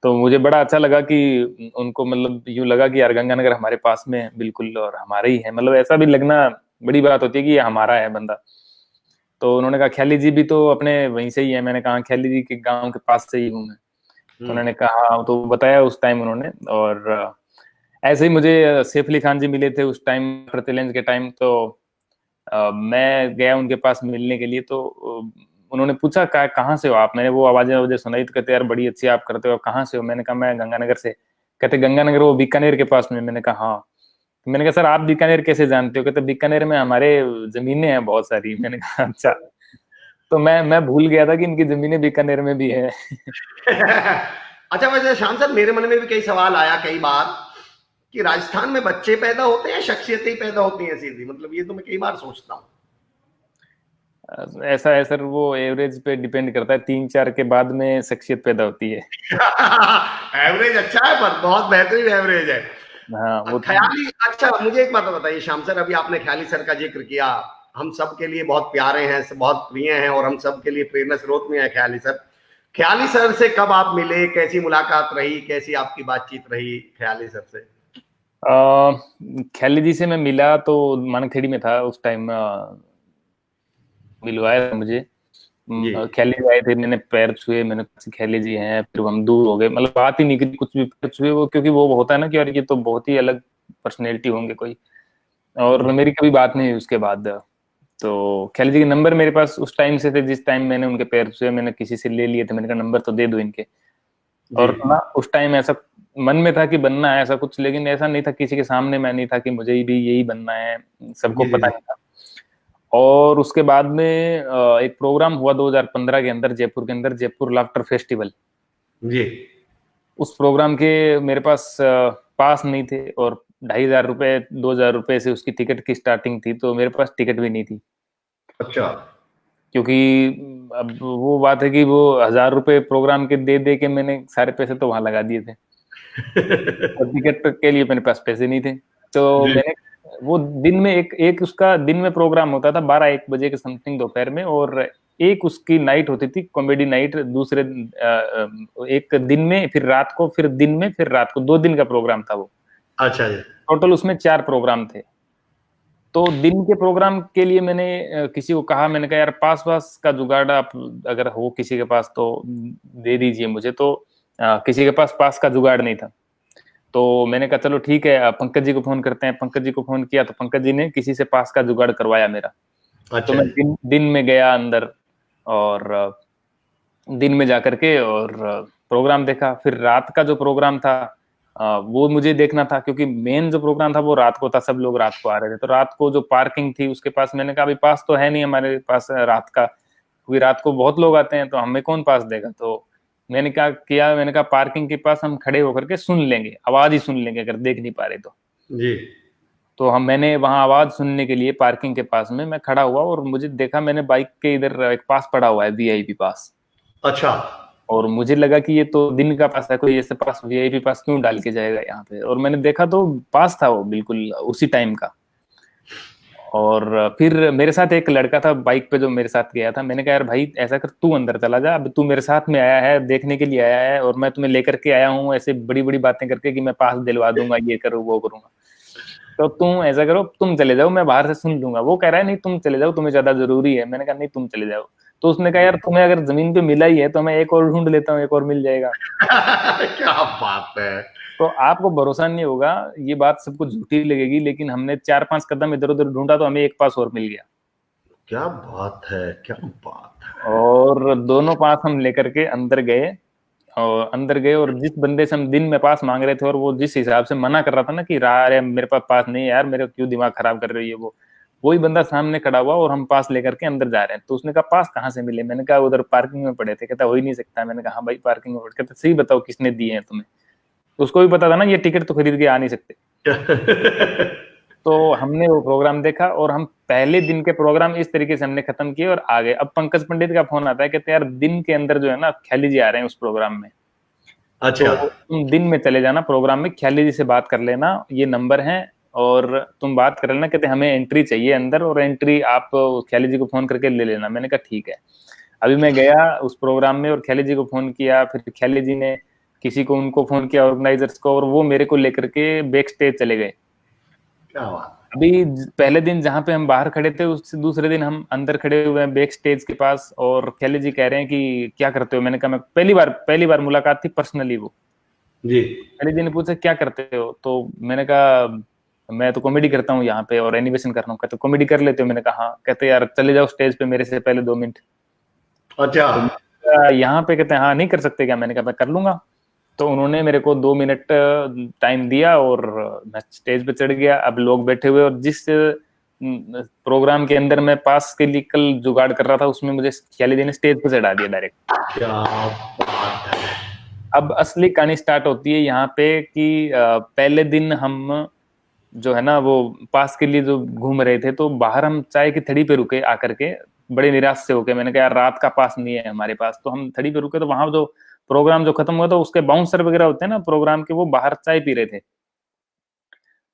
तो मुझे बड़ा अच्छा लगा कि उनको मतलब यूं लगा कि यार गंगानगर हमारे पास में है बिल्कुल, और हमारा ही है, मतलब ऐसा भी लगना बड़ी बात होती है कि ये हमारा है बंदा। तो उन्होंने कहा ख्याली जी भी तो अपने वहीं से ही है। मैंने कहा ख्याली जी के गाँव के पास से ही हूँ मैं। तो उन्होंने कहा, तो बताया उस टाइम उन्होंने। और ऐसे ही मुझे सैफ अली खान जी मिले थे उस टाइम चैलेंज के टाइम। तो मैं गया उनके पास मिलने के लिए। तो उन्होंने पूछा कहाँ से हो आप? मैंने वो आवाजें मुझे सुनाई, तो कहते यार बड़ी अच्छी आप करते हो, कहाँ से हो? मैंने कहा मैं गंगानगर से। कहते गंगानगर वो बीकानेर के पास में? मैंने कहा हाँ। तो मैंने कहा सर आप बीकानेर कैसे जानते हो? कहते बीकानेर में हमारे जमीनें हैं बहुत सारी। मैंने कहा अच्छा। तो मैं भूल गया था कि इनकी जमीनें बीकानेर में भी है। अच्छा, वैसे श्याम सर, मेरे मन में भी कई सवाल आया कई बार कि राजस्थान में बच्चे पैदा होते हैं, शख्सियतें ही पैदा होती हैं सीधी, मतलब ये तो मैं कई बार सोचता हूँ। ऐसा है सर, वो एवरेज पे डिपेंड करता है, 3-4 के बाद में शख्सियत पैदा होती है। एवरेज अच्छा है, पर बहुत बेहतरीन एवरेज है। हाँ वो ख्याली, अच्छा मुझे एक बात बताइए श्याम सर, अभी आपने ख्याली सर का जिक्र किया, हम सब के लिए बहुत प्यारे हैं, बहुत प्रिय हैं, और हम सब के लिए प्रेरणा स्रोत में है ख्याली सर। ख्याली सर से कब आप मिले, कैसी मुलाकात रही, कैसी आपकी बातचीत रही ख्याली सर से? खैली जी से मैं मिला तो मानखेड़ी में था उस टाइम, मिलवाया था मुझे। जी खैली जी आए थे, मैंने पैर छुए, मैंने कहा खैली जी हैं, फिर हम दूर हो गए, मतलब बात ही नहीं करी, कुछ भी पैर छुए वो, क्योंकि वो होता है ना कि यार ये तो बहुत ही अलग पर्सनैलिटी होंगे कोई, और मेरी कभी बात नहीं हुई उसके बाद। तो खैली जी के नंबर मेरे पास उस टाइम से थे, जिस टाइम मैंने उनके पैर छुए मैंने किसी से ले लिए थे, मैंने कहा नंबर तो दे दो इनके। जी और ना उस टाइम ऐसा मन में था कि बनना है ऐसा कुछ, लेकिन ऐसा नहीं था किसी के सामने, मैं नहीं था कि मुझे भी यही बनना है, सबको जी जी पता नहीं था। और उसके बाद में एक प्रोग्राम हुआ 2015 के अंदर, जयपुर के अंदर, जयपुर लाफ्टर फेस्टिवल। जी। उस प्रोग्राम के मेरे पास पास नहीं थे, और 2,500 रुपए 2,000 रुपए से उसकी टिकट की स्टार्टिंग थी, तो मेरे पास टिकट भी नहीं थी। अच्छा। क्योंकि अब वो बात है कि वो 1,000 रुपए प्रोग्राम के दे दे के मैंने सारे पैसे तो वहां लगा दिए थे, और टिकट के लिए मेरे पास पैसे नहीं थे। तो जी मैंने वो दिन में एक एक उसका दिन में प्रोग्राम होता था 12-1 बजे के समथिंग दोपहर में, और एक उसकी नाइट होती थी कॉमेडी नाइट, दूसरे एक दिन में, फिर रात को, फिर दिन में, फिर रात को, 2 दिन का प्रोग्राम था वो। अच्छा जी। टोटल उसमें 4 प्रोग्राम थे। तो दिन के प्रोग्राम के लिए मैंने किसी को कहा, मैंने कहा यार पास वास का जुगाड़ आप अगर हो किसी के पास तो दे दीजिए मुझे। तो किसी के पास पास का जुगाड़ नहीं था, तो मैंने कहा चलो ठीक है, पंकज जी को फोन करते हैं। पंकज जी को फोन किया तो पंकज जी ने किसी से पास का जुगाड़ करवाया मेरा। तो अच्छा मैं जी। दिन में गया अंदर, और दिन में जाकर के और प्रोग्राम देखा। फिर रात का जो प्रोग्राम था वो मुझे देखना था, क्योंकि मेन जो प्रोग्राम था वो रात को था, सब लोग रात को आ रहे थे। तो रात को जो पार्किंग थी उसके पास, मैंने कहा अभी पास तो है नहीं हमारे पास रात का, क्योंकि रात को बहुत लोग आते हैं तो हमें कौन पास देगा। तो मैंने क्या किया, मैंने कहा पार्किंग के पास हम खड़े होकर के सुन लेंगे, आवाज ही सुन लेंगे अगर देख नहीं पा रहे तो। जी मैंने वहां आवाज सुनने के लिए पार्किंग के पास में मैं खड़ा हुआ, और मुझे देखा, मैंने बाइक के इधर एक पास पड़ा हुआ है, वीआईपी पास। अच्छा। और मुझे लगा कि ये तो दिन का पास है, कोई ऐसे पास वीआईपी पास क्यों डाल के जाएगा यहाँ पे। और मैंने देखा तो पास था वो बिल्कुल उसी टाइम का। और फिर मेरे साथ एक लड़का था बाइक पे जो मेरे साथ गया था। मैंने कहा यार भाई ऐसा कर, तू अंदर चला जा, अब तू मेरे साथ में आया है, देखने के लिए आया है, और मैं तुम्हें लेकर के आया हूँ ऐसे बड़ी बड़ी बातें करके कि मैं पास दिलवा दूंगा, ये करूँ वो करूंगा। तो तुम ऐसा करो, तुम चले जाओ, मैं बाहर से सुन लूंगा। वो कह रहा है नहीं तुम चले जाओ, तुम्हें ज्यादा जरूरी है। मैंने कहा नहीं तुम चले जाओ। तो उसने कहा यार तुम्हें अगर जमीन पे मिला ही है तो मैं एक और ढूंढ लेता हूँ, एक और मिल जाएगा। क्या बात है। तो आपको भरोसा नहीं होगा, ये बात सबको झूठी लगेगी, लेकिन हमने 4-5 कदम इधर उधर ढूंढा तो हमें एक पास और मिल गया। क्या बात है, क्या बात है। और दोनों पास हम लेकर के अंदर गए, और जिस बंदे से हम दिन में पास मांग रहे थे, और वो जिस हिसाब से मना कर रहा था ना कि अरे मेरे पास पास नहीं है यार, मेरे क्यों दिमाग खराब कर रही है, वो वही बंदा सामने खड़ा हुआ, और हम पास लेकर के अंदर जा रहे हैं। तो उसने कहा पास कहाँ से मिले? मैंने कहा उधर पार्किंग में पड़े थे। कहता हो ही नहीं सकता। मैंने कहा हाँ भाई पार्किंग में पड़े। कहता सही बताओ किसने दिए हैं तुम्हें? तो उसको भी पता था ना ये टिकट तो खरीद के आ नहीं सकते। तो हमने वो प्रोग्राम देखा, और हम पहले दिन के प्रोग्राम इस तरीके से हमने खत्म किए और आ गए। अब पंकज पंडित का फोन आता है, कहते यार दिन के अंदर जो है ना ख्याली जी आ रहे हैं उस प्रोग्राम में, अच्छा। तो तुम दिन में चले जाना प्रोग्राम में, ख्याली जी से बात कर लेना, ये नंबर है, और तुम बात कर लेना। कहते हमें एंट्री चाहिए अंदर, और एंट्री आप ख्याली जी को फोन करके ले लेना। मैंने कहा ठीक है। अभी मैं गया उस प्रोग्राम में और ख्याली जी को फोन किया, फिर ख्याली जी ने किसी को उनको फोन किया ऑर्गेनाइजर्स को, और वो मेरे को लेकर के बैक स्टेज चले गए। क्या बात अभी पहले दिन जहां पे हम बाहर खड़े थे, उससे दूसरे दिन हम अंदर खड़े हुए हैं बैक स्टेज के पास, और ख्याली जी कह रहे हैं कि क्या करते हो? मैंने कहा मैं पहली बार मुलाकात थी पर्सनली। वो है। जी ख्याली जी ने पूछा क्या करते हो? तो मैंने कहा मैं तो कॉमेडी करता हूँ यहाँ पे और एनिमेशन कर रहा हूँ। कहते कॉमेडी कर लेते हो? मैंने कहा हाँ। कहते यार चले जाओ स्टेज पे मेरे से पहले 2 मिनट। अच्छा। तो यहाँ पे कहते हैं हाँ नहीं कर सकते क्या? मैंने कहा मैं कर लूंगा। तो उन्होंने मेरे को 2 मिनट टाइम दिया, और मैं स्टेज पे चढ़ गया। अब लोग बैठे हुए, और जिस प्रोग्राम के अंदर मैं पास के लिए कल जुगाड़ कर रहा था, उसमें मुझे ख्याली जी ने स्टेज पे चढ़ा दिया डायरेक्ट। क्या बात है। अब असली कहानी स्टार्ट होती है यहाँ पे कि पहले दिन हम जो है ना वो पास के लिए जो घूम रहे थे, तो बाहर हम चाय की थड़ी पे रुके आकर के, बड़े निराश से होके। मैंने कहा यार रात का पास नहीं है हमारे पास। तो हम थड़ी पे रुके, तो वहां जो प्रोग्राम जो खत्म हुआ था उसके बाउंसर वगैरह होते हैं ना प्रोग्राम के, वो बाहर चाय पी रहे थे।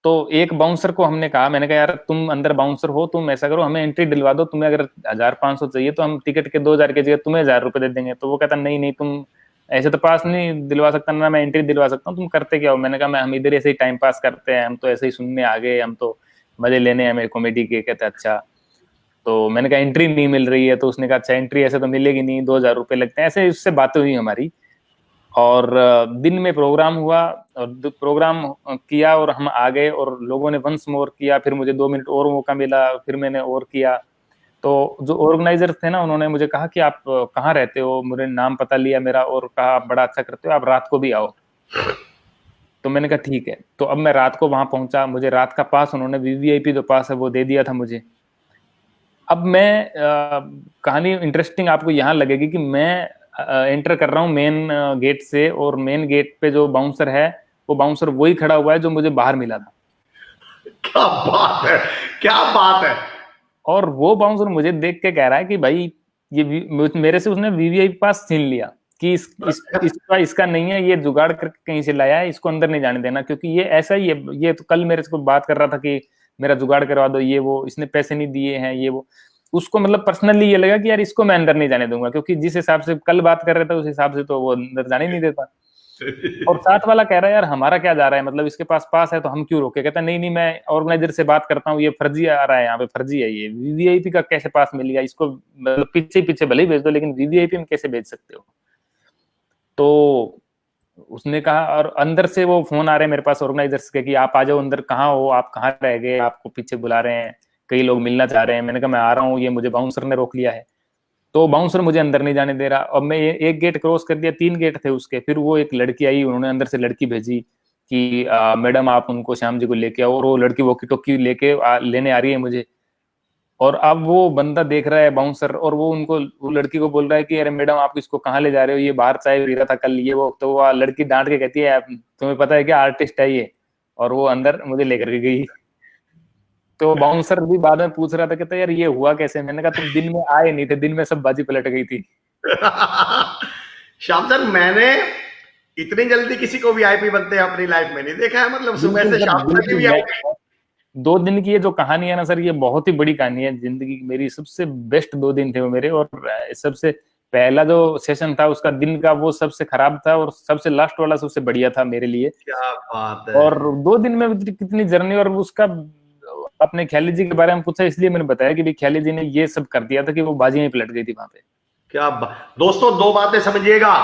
तो एक बाउंसर को हमने कहा, मैंने कहा यार तुम अंदर बाउंसर हो, तुम ऐसा करो हमें एंट्री दिलवा दो, तुम्हें अगर 1,500 चाहिए तो हम टिकट के 2,000 की जगह तुम्हें 1,000 रुपए दे देंगे। तो वो कहता नहीं नहीं तुम ऐसे तो पास नहीं दिलवा सकता ना, मैं एंट्री दिलवा सकता हूँ, तुम करते क्या हो? मैंने कहा मैं हम इधर ऐसे ही टाइम पास करते हैं, हम तो ऐसे ही सुनने आ गए, हम तो मजे लेने हैं मेरे कॉमेडी के। कहते अच्छा। तो मैंने कहा एंट्री नहीं मिल रही है, तो उसने कहा अच्छा एंट्री ऐसे तो मिलेगी नहीं, 2,000 रुपये लगते हैं। ऐसे उससे बातें हुई हमारी, और दिन में प्रोग्राम हुआ, और प्रोग्राम किया और हम आ गए, और लोगों ने वंस मोर किया, फिर मुझे 2 मिनट और मौका मिला, फिर मैंने और किया। तो जो ऑर्गेनाइजर थे ना, उन्होंने मुझे कहा कि आप कहाँ रहते हो, मुझे नाम पता लिया मेरा और कहा आप बड़ा अच्छा करते हो, आप रात को भी आओ। तो मैंने कहा ठीक है। तो अब मैं रात को वहां पहुंचा, मुझे रात का पास उन्होंने वीवीआईपी जो पास है वो दे दिया था मुझे। अब मैं कहानी इंटरेस्टिंग आपको यहाँ लगेगी कि मैं एंटर कर रहा हूँ मेन गेट से, और मेन गेट पे जो बाउंसर है, वो बाउंसर वही खड़ा हुआ है जो मुझे बाहर मिला था। क्या बात है, क्या बात है। और वो बाउंसर मुझे देख के कह रहा है कि भाई ये मेरे से उसने वीवीआईपी पास छीन लिया कि इसका नहीं है, ये जुगाड़ करके कहीं से लाया है, इसको अंदर नहीं जाने देना, क्योंकि ये ऐसा ही है। ये तो कल मेरे से बात कर रहा था कि मेरा जुगाड़ करवा दो, ये वो, इसने पैसे नहीं दिए हैं, ये वो। उसको मतलब पर्सनली ये लगा कि यार इसको मैं अंदर नहीं जाने दूंगा, क्योंकि जिस हिसाब से कल बात कर रहे थे उस हिसाब से तो वो अंदर जाने नहीं देता। और साथ वाला कह रहा है यार हमारा क्या जा रहा है, मतलब इसके पास पास है तो हम क्यों रोके? कहता नहीं नहीं, मैं ऑर्गेनाइजर से बात करता हूँ, ये फर्जी आ रहा है, यहाँ पे फर्जी है, ये वीवीआईपी का कैसे पास मिल गया इसको, मतलब पीछे पीछे भले ही भेज दो, लेकिन वीवीआईपी में कैसे भेज सकते हो? तो उसने कहा, और अंदर से वो फोन आ रहे हैं मेरे पास ऑर्गेनाइजर्स के कि आप आ जाओ अंदर, कहाँ हो आप, कहाँ रह गए, आपको पीछे बुला रहे हैं, कई लोग मिलना चाह रहे हैं। मैंने कहा मैं आ रहा हूँ, ये मुझे बाउंसर ने रोक लिया है। तो बाउंसर मुझे अंदर नहीं जाने दे रहा। अब मैं एक गेट क्रॉस कर दिया, 3 गेट थे उसके, फिर वो एक लड़की आई, उन्होंने अंदर से लड़की भेजी कि मैडम आप उनको श्याम जी को लेके आओ, और वो लड़की वॉकी टॉकी लेके लेने आ रही है मुझे। और अब वो बंदा देख रहा है बाउंसर, और वो वो लड़की को बोल रहा है कि अरे मैडम आप इसको कहाँ ले जा रहे हो, ये बाहर चाय पी रहा था कल, ये वो। तो वो लड़की डांट के कहती है तुम्हें पता है क्या, आर्टिस्ट है ये। और वो अंदर मुझे लेकर के गई। तो बाउंसर भी बाद में पूछ रहा था, कहता यार ये हुआ कैसे? मैंने कहा तुम दिन में आए नहीं थे, दिन में सब बाजी पलट गई थी। श्याम सर, मैंने इतनी जल्दी किसी को वीआईपी बनते हैं अपनी लाइफ में नहीं देखा है। मतलब सुबह से शाम तक वीआईपी। 2 दिन की ये जो कहानी है ना सर, ये बहुत ही बड़ी कहानी है जिंदगी की। मेरी सबसे बेस्ट 2 दिन थे वो मेरे, और सबसे पहला जो सेशन था उसका दिन का वो सबसे खराब था, और सबसे लास्ट वाला सबसे बढ़िया था मेरे लिए। क्या बात है। और 2 दिन में कितनी जर्नी। और उसका अपने ख्याली जी के बारे में पूछा, इसलिए मैंने बताया कि ख्याली जी ने ये सब कर दिया था कि वो बाजी ही पलट गई थी वहां पे। क्या दोस्तों, 2 बातें समझिएगा।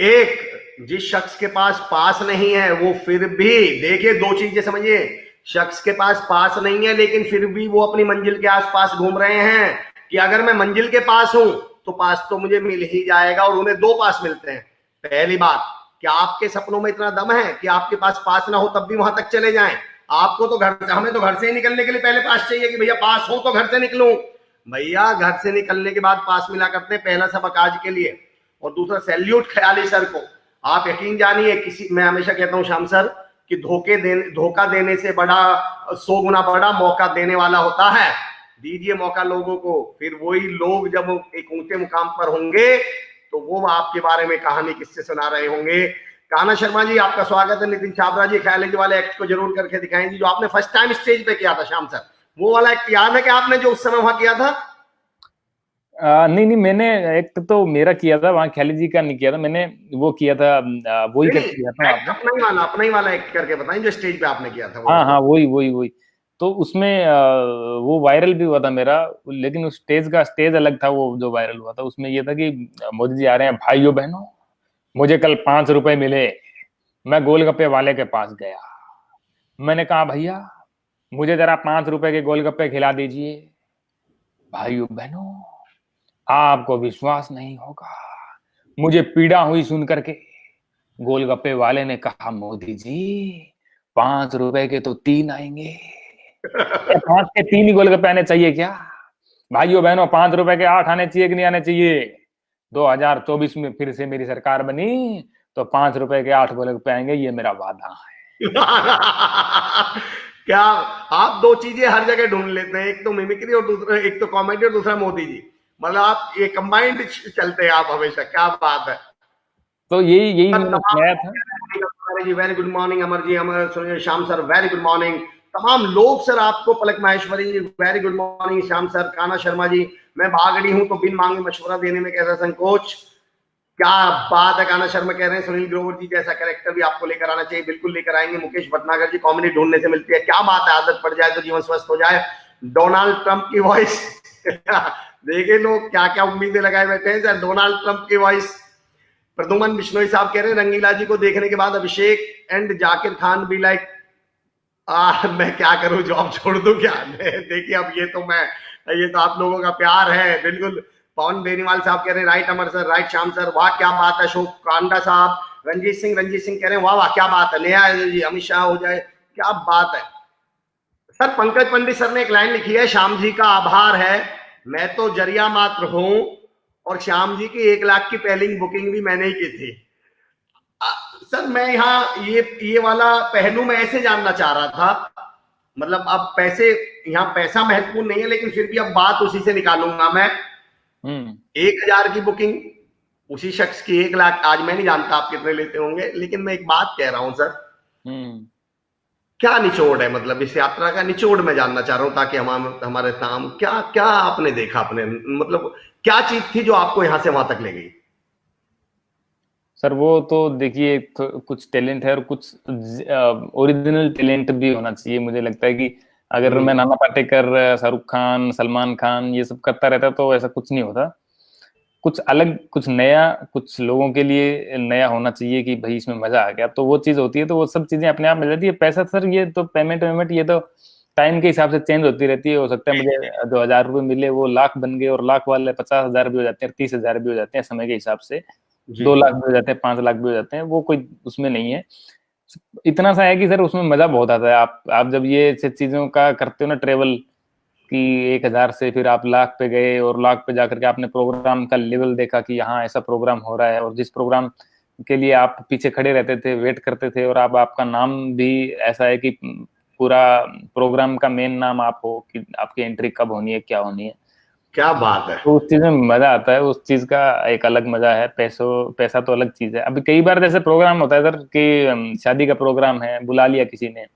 एक, जिस शख्स के पास नहीं है वो फिर भी, देखिए 2 चीजें समझिए। शख्स के पास नहीं है लेकिन फिर भी वो अपनी मंजिल के आसपास घूम रहे हैं कि अगर मैं मंजिल के पास हूं तो पास तो मुझे मिल ही जाएगा, और उन्हें 2 पास मिलते हैं। पहली बात, क्या आपके सपनों में इतना दम है कि आपके पास ना हो तब भी वहां तक चले जाएं? आपको तो हमें तो घर से ही निकलने के लिए पहले पास चाहिए कि भैया पास हो तो घर से निकलूं। भैया घर से निकलने के बाद पास मिला करते हैं, पहला सबक आज के लिए। और दूसरा, सैल्यूट ख्याली सर को। आप यकीन जानिए, मैं हमेशा कहता हूं श्याम सर कि धोखा देने से बड़ा 100 गुना बड़ा मौका देने वाला होता है। दीजिए मौका लोगों को, फिर वही लोग जब एक ऊंचे मुकाम पर होंगे तो वो आपके बारे में कहानी किससे सुना रहे होंगे। कान्हा शर्मा जी, आपका स्वागत है। नितिन छाबरा जी, ख्याली जी वाले एक्ट को जरूर करके दिखाएंगे जो आपने फर्स्ट टाइम स्टेज पे किया था श्याम सर। वो वाला एक्ट याद है कि आपने जो उस समय वहां किया था? नहीं, मैंने एक तो मेरा किया था वहां, ख्याली जी का नहीं किया था मैंने, वो किया था वही करके किया था आपने। अपना ही वाला एक्ट करके बताएं जो स्टेज पे आपने किया था। हाँ, वही। तो उसमें वो वायरल भी हुआ था मेरा, लेकिन उस स्टेज अलग था। वो जो वायरल हुआ था उसमें ये था कि मोदी जी आ रहे हैं, भाइयों बहनों मुझे कल 5 रुपए मिले, मैं गोलगप्पे वाले के पास गया, मैंने कहा भैया मुझे जरा 5 रुपए के गोलगप्पे खिला दीजिए। भाइयों बहनों आपको विश्वास नहीं होगा, मुझे पीड़ा हुई सुन करके। गोलगप्पे वाले ने कहा मोदी जी 5 रुपए के तो 3 आएंगे, 5 के 3 ही गोलगप्पे आने चाहिए क्या? भाइयों बहनों 5 रुपए के 8 आने चाहिए कि नहीं आने चाहिए? 2024 में फिर से मेरी सरकार बनी तो 5 रुपए के 8 गोलगप्पे आएंगे, ये मेरा वादा है। क्या आप 2 चीजें हर जगह ढूंढ लेते हैं, एक तो मिमिक्री और दूसरा, एक तो कॉमेडी और दूसरा मोदी जी। मतलब आप ये कंबाइंड चलते हैं आप हमेशा। क्या बात है। तो यही मैंने किया था। जी very good morning. Amar ji, Amar Shyam sir very good morning. तमाम लोग सर आपको, Palak Maheshwari ji very good morning. Shyam sir, Kanha Sharma ji, मैं भागड़ी हूं तो बिन मांगे मशवरा देने में कैसा संकोच। क्या बात है। कान्हा शर्मा कह रहे हैं सुनील ग्रोवर जी जैसा कैरेक्टर भी आपको लेकर आना चाहिए, बिल्कुल लेकर आएंगे। मुकेश भटनागर जी कॉमेडी ढूंढने से मिलती है, क्या बात है, आदत पड़ जाए तो जीवन स्वस्थ हो जाए। डोनाल्ड ट्रंप की वॉइस देखे लोग क्या क्या उम्मीदें लगाए बैठे हैं सर, डोनाल्ड ट्रंप की वॉइस। प्रदुमन बिश्नोई साहब कह रहे हैं रंगीला जी को देखने के बाद अभिषेक एंड जाकिर खान भी लाइक मैं क्या करूं, जॉब छोड़ दूं क्या। देखिए अब ये तो आप लोगों का प्यार है बिल्कुल। पवन बेनीवाल साहब कह रहे हैं राइट अमर सर, राइट श्याम सर, वाह क्या बात है। अशोक कांडा साहब, रंजीत सिंह कह रहे हैं वाह वाह क्या बात है। नेहा जी, अमित शाह हो जाए, क्या बात है सर। पंकज पंडित सर ने एक लाइन लिखी है, श्याम जी का आभार है, मैं तो जरिया मात्र हूं, और श्याम जी की 1 लाख की पहली बुकिंग भी मैंने ही की थी। सर मैं यहाँ ये वाला पहलू मैं ऐसे जानना चाह रहा था, मतलब अब पैसे, यहाँ पैसा महत्वपूर्ण नहीं है, लेकिन फिर भी अब बात उसी से निकालूंगा मैं। 1000 की बुकिंग, उसी शख्स की 1 लाख। आज मैं नहीं जानता आप कितने लेते होंगे, लेकिन मैं एक बात कह रहा हूं सर, क्या निचोड़ है, मतलब इस यात्रा का निचोड़ मैं जानना चाह रहा हूं, ताकि हमारे नाम क्या क्या आपने देखा अपने, मतलब क्या चीज थी जो आपको यहां से वहां तक ले गई। सर वो तो देखिए कुछ टैलेंट है और कुछ ओरिजिनल टैलेंट भी होना चाहिए। मुझे लगता है कि अगर मैं नाना पाटेकर, शाहरुख खान, सलमान खान ये सब करता रहता तो ऐसा कुछ नहीं होता। कुछ अलग, कुछ नया, कुछ लोगों के लिए नया होना चाहिए कि भाई इसमें मजा आ गया, तो वो चीज होती है, तो वो सब चीजें अपने आप मिल जाती है। पैसा सर ये तो पेमेंट ये तो टाइम के हिसाब से चेंज होती रहती है। हो सकता है मुझे जो 1000 रुपये मिले वो लाख बन गए, और लाख वाले 50,000 भी हो जाते हैं, 30,000 भी हो जाते हैं समय के हिसाब से, 2 लाख भी हो जाते हैं, 5 लाख भी हो जाते हैं, वो कोई उसमें नहीं है। इतना सा है कि सर उसमें मजा बहुत आता है। आप जब ये चीजों का करते हो ना ट्रेवल, कि 1000 से फिर आप लाख पे गए, और लाख पे जाकर के आपने प्रोग्राम का लेवल देखा कि यहाँ ऐसा प्रोग्राम हो रहा है, और जिस प्रोग्राम के लिए आप पीछे खड़े रहते थे, वेट करते थे, और आप आपका नाम भी ऐसा है कि पूरा प्रोग्राम का मेन नाम आप हो, कि आपकी एंट्री कब होनी है, क्या होनी है। क्या बात है। तो उस चीज में मजा आता है, उस चीज का एक अलग मजा है। पैसा तो अलग चीज है। अभी कई बार जैसे प्रोग्राम होता है सर कि शादी का प्रोग्राम है, बुला लिया किसी ने,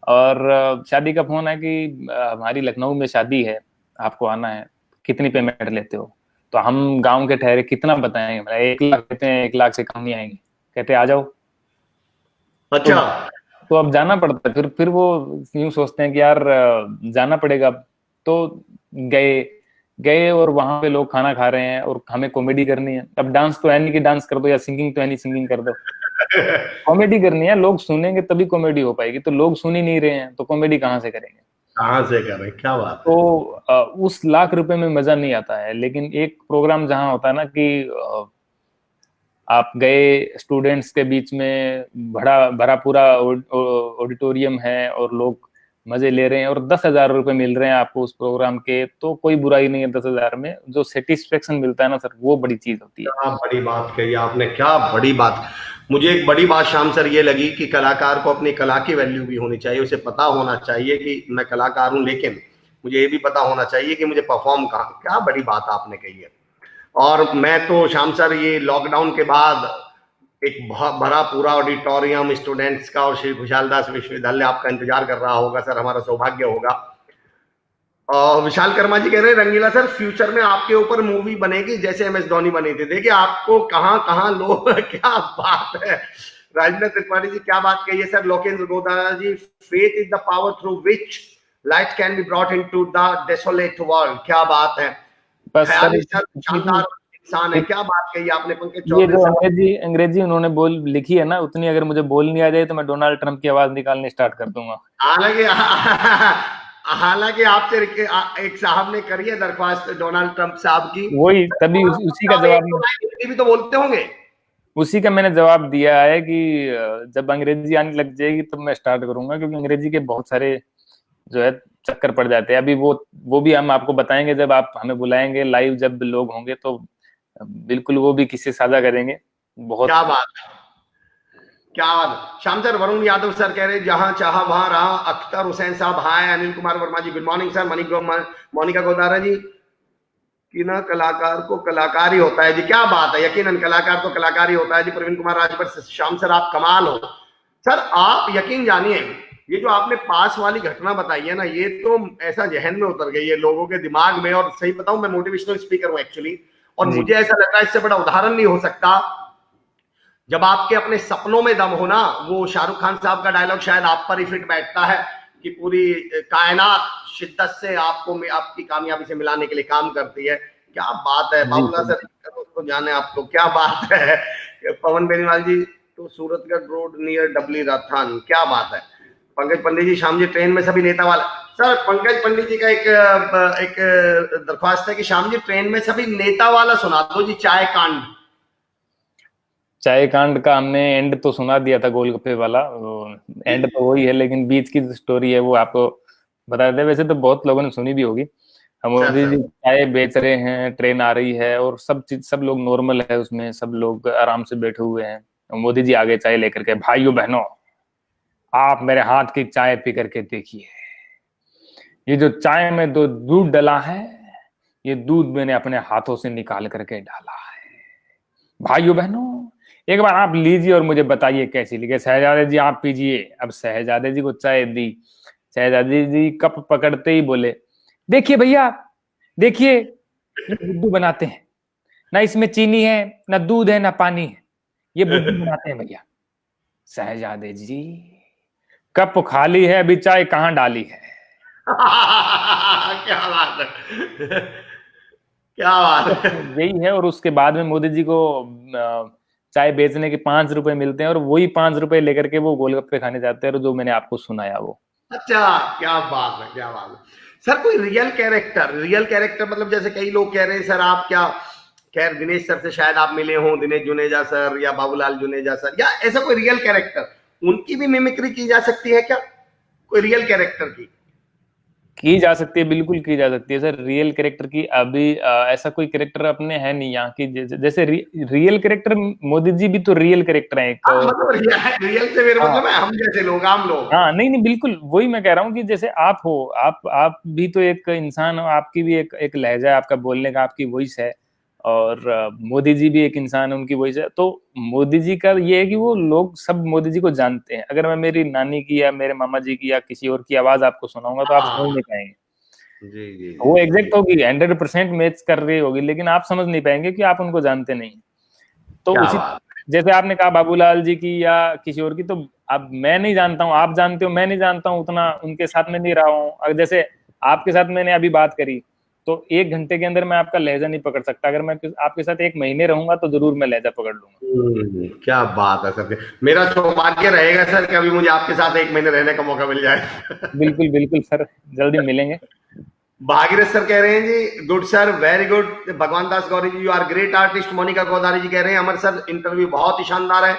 और शादी का फोन है कि हमारी लखनऊ में शादी है, आपको आना है, कितनी पेमेंट लेते हो। तो हम गांव के ठहरे कितना बताएंगे, 1 लाख देते हैं, 1 लाख से कम नहीं आएंगे, कहते आ जाओ। अच्छा। तो अब जाना पड़ता है। फिर वो यूं सोचते हैं कि यार जाना पड़ेगा। तो गए और वहां पे लोग खाना खा रहे हैं, और हमें कॉमेडी करनी है। अब डांस तो है नहीं कि डांस कर दो, या सिंगिंग तो है नहीं सिंगिंग कर दो, कॉमेडी करनी है। लोग सुनेंगे तभी कॉमेडी हो पाएगी, तो लोग सुन ही नहीं रहे हैं तो कॉमेडी कहाँ से करेंगे, कहाँ से करें, क्या बात। तो उस लाख रुपए में मजा नहीं आता है। लेकिन एक प्रोग्राम जहाँ होता है ना कि आप गए, स्टूडेंट्स के बीच में भरा पूरा ऑडिटोरियम है, और लोग मजे ले रहे हैं, और 10,000 रुपए मिल रहे हैं आपको उस प्रोग्राम के, तो कोई बुराई नहीं है। 10,000 में जो सेटिस्फेक्शन मिलता है ना सर, वो बड़ी चीज होती है। क्या बड़ी बात कही आपने, क्या बड़ी बात। मुझे एक बड़ी बात श्याम सर ये लगी कि कलाकार को अपनी कला की वैल्यू भी होनी चाहिए, उसे पता होना चाहिए कि मैं कलाकार हूं, लेकिन मुझे ये भी पता होना चाहिए कि मुझे परफॉर्म कहाँ। क्या बड़ी बात आपने कही है। और मैं तो श्याम सर ये लॉकडाउन के बाद एक बहुत बड़ा पूरा ऑडिटोरियम स्टूडेंट्स का, और श्री खुशहाल दास विश्वविद्यालय आपका इंतजार कर रहा होगा सर, हमारा सौभाग्य होगा। विशाल कर्मा जी कह रहे हैं रंगीला सर फ्यूचर में आपके ऊपर मूवी बनेगी जैसे MS धोनी बनी थी। देखिए आपको कहां कहां लोग क्या बात है। राजेंद्र त्रिपाठी जी क्या बात कही है sir. Lokendra Godara ji, faith is the power through which light can be brought into the desolate world. क्या बात है। बस सर शानदार इंसान है, क्या बात कही आपने। पंकज ये जो चौधरी अंग्रेजी उन्होंने लिखी है ना, उतनी अगर मुझे बोलनी आ जाए तो मैं डोनाल्ड ट्रंप की आवाज निकालनी स्टार्ट कर दूंगा। हालांकि आपसे एक साहब ने करी है दरख्वास्त डोनाल्ड ट्रंप साहब की, वही तभी उसी का जवाब भी तो बोलते होंगे। उसी का मैंने जवाब दिया है कि जब अंग्रेजी आने लग जाएगी तब मैं स्टार्ट करूंगा, क्योंकि अंग्रेजी के बहुत सारे जो है चक्कर पड़ जाते हैं। अभी वो भी हम आपको बताएंगे जब आप हमें बुलाएंगे लाइव, जब लोग होंगे तो बिल्कुल वो भी किससे साझा करेंगे। बहुत क्या बात, क्या बात। श्याम सर, वरुण यादव सर कह रहे जहां चाहा वहां रहा। अख्तर हुसैन साहब hi. Anil Kumar Verma ji good morning sir. Monika Godara ji कि ना कलाकार को कलाकार ही होता है जी। क्या बात है, यकीनन कलाकार तो कलाकार ही होता है जी। प्रवीण कुमार राजभर, श्याम सर आप कमाल हो सर। आप यकीन जानिए, ये जो आपने पास वाली घटना बताई है ना, ये तो ऐसा जहन में उतर गई है लोगों के दिमाग में। और सही बताऊं, मैं मोटिवेशनल स्पीकर हूं एक्चुअली, और जी मुझे ऐसा लग रहा है इससे बड़ा उदाहरण नहीं हो सकता। जब आपके अपने सपनों में दम हो ना, वो शाहरुख खान साहब का डायलॉग शायद आप पर ही फिट बैठता है कि पूरी कायनात शिद्दत से आपको आपकी कामयाबी से मिलाने के लिए काम करती है। क्या बात है जी बाबूलाल सर, उसको जाने आपको, क्या बात है। पवन बेनीवाल जी तो सूरतगढ़ रोड नियर डबली राजस्थान, क्या बात है। पंकज पंडित जी, शाम जी ट्रेन में सभी नेता वाला। सर पंकज पंडित जी का एक दरख्वास्त है कि शाम जी ट्रेन में सभी नेता वाला सुना दो जी, चाय कांड। चाय कांड का हमने एंड तो सुना दिया था, गोलगप्पे वाला एंड तो वही है, लेकिन बीच की स्टोरी है वो आपको बता देते। वैसे तो बहुत लोगों ने सुनी भी होगी। हम मोदी जी चाय बेच रहे हैं, ट्रेन आ रही है और सब चीज, सब लोग नॉर्मल है उसमें, सब लोग आराम से बैठे हुए हैं। मोदी जी आगे चाय लेकर के, भाइयों बहनों आप मेरे हाथ की चाय पी करके देखिए, ये जो चाय में दो दूध डला है, ये दूध मैंने अपने हाथों से निकाल करके डाला है। भाइयों बहनों एक बार आप लीजिए और मुझे बताइए कैसी लगी। शहजादे जी आप पीजिए। अब शहजादे जी को चाय दी, शहजादे जी कप पकड़ते ही बोले, देखिए भैया देखिए, ये बुद्धू बनाते हैं, ना इसमें चीनी है ना दूध है ना पानी है, ये बुद्धू बनाते हैं भैया। शहजादे जी कप खाली है, अभी चाय कहाँ डाली है। क्या बात है, क्या बात है। यही है। और उसके बाद में मोदी जी को चाय बेचने के 5 रुपए मिलते हैं और वही 5 रुपए लेकर के वो गोलगप्पे खाने जाते हैं, और जो मैंने आपको सुनाया वो। अच्छा, क्या बात है, क्या बात है। सर कोई रियल कैरेक्टर मतलब जैसे कई लोग कह रहे हैं सर आप क्या, खैर दिनेश सर से शायद आप मिले हों, दिनेश जुनेजा सर या बाबूलाल जुनेजा सर, या ऐसा कोई रियल कैरेक्टर, उनकी भी मिमिक्री की जा सकती है क्या, कोई रियल कैरेक्टर की जा सकती है, बिल्कुल की जा सकती है सर। रियल कैरेक्टर की अभी ऐसा कोई कैरेक्टर अपने है नहीं यहाँ की, जैसे रियल कैरेक्टर मोदी जी भी तो रियल कैरेक्टर है एक। हाँ मतलब रियल से मेरा हाँ मतलब है हम जैसे लोग, आम लोग। हाँ, नहीं नहीं बिल्कुल वही मैं कह रहा हूँ कि जैसे आप हो, आप भी तो एक इंसान हो, आपकी भी एक लहजा है आपका बोलने का, आपकी वॉइस है। और मोदी जी भी एक इंसान है, उनकी वॉइस है। तो मोदी जी का ये है कि वो लोग सब मोदी जी को जानते हैं। अगर मैं मेरी नानी की या मेरे मामा जी की या किसी और की आवाज आपको सुनाऊंगा तो आप समझ नहीं पाएंगे। जी जी वो जी जी। एग्जैक्ट होगी, 100% मैच कर रही होगी, लेकिन आप समझ नहीं पाएंगे कि आप उनको जानते नहीं। तो क्या उसी बात। जैसे आपने कहा बाबूलाल जी की या किसी और की, तो अब मैं नहीं जानता हूँ, आप जानते हो, मैं नहीं जानता हूँ उतना, उनके साथ में नहीं रहा हूँ। अगर जैसे आपके साथ मैंने अभी बात करी तो 1 घंटे के अंदर मैं आपका लहजा नहीं पकड़ सकता। अगर मैं आपके साथ 1 महीने रहूंगा तो जरूर मैं लहजा पकड़ लूंगा। क्या बात है सर, मेरा सौभाग्य रहेगा सर कि अभी मुझे आपके साथ 1 महीने रहने का मौका मिल जाए। बिल्कुल बिल्कुल सर, जल्दी मिलेंगे। भागीरथ सर कह रहे हैं जी, good sir, very good. Bhagwan Das Gauri ji, you are great artist. Monika Godari ji कह रहे हैं अमर सर इंटरव्यू बहुत ही शानदार है।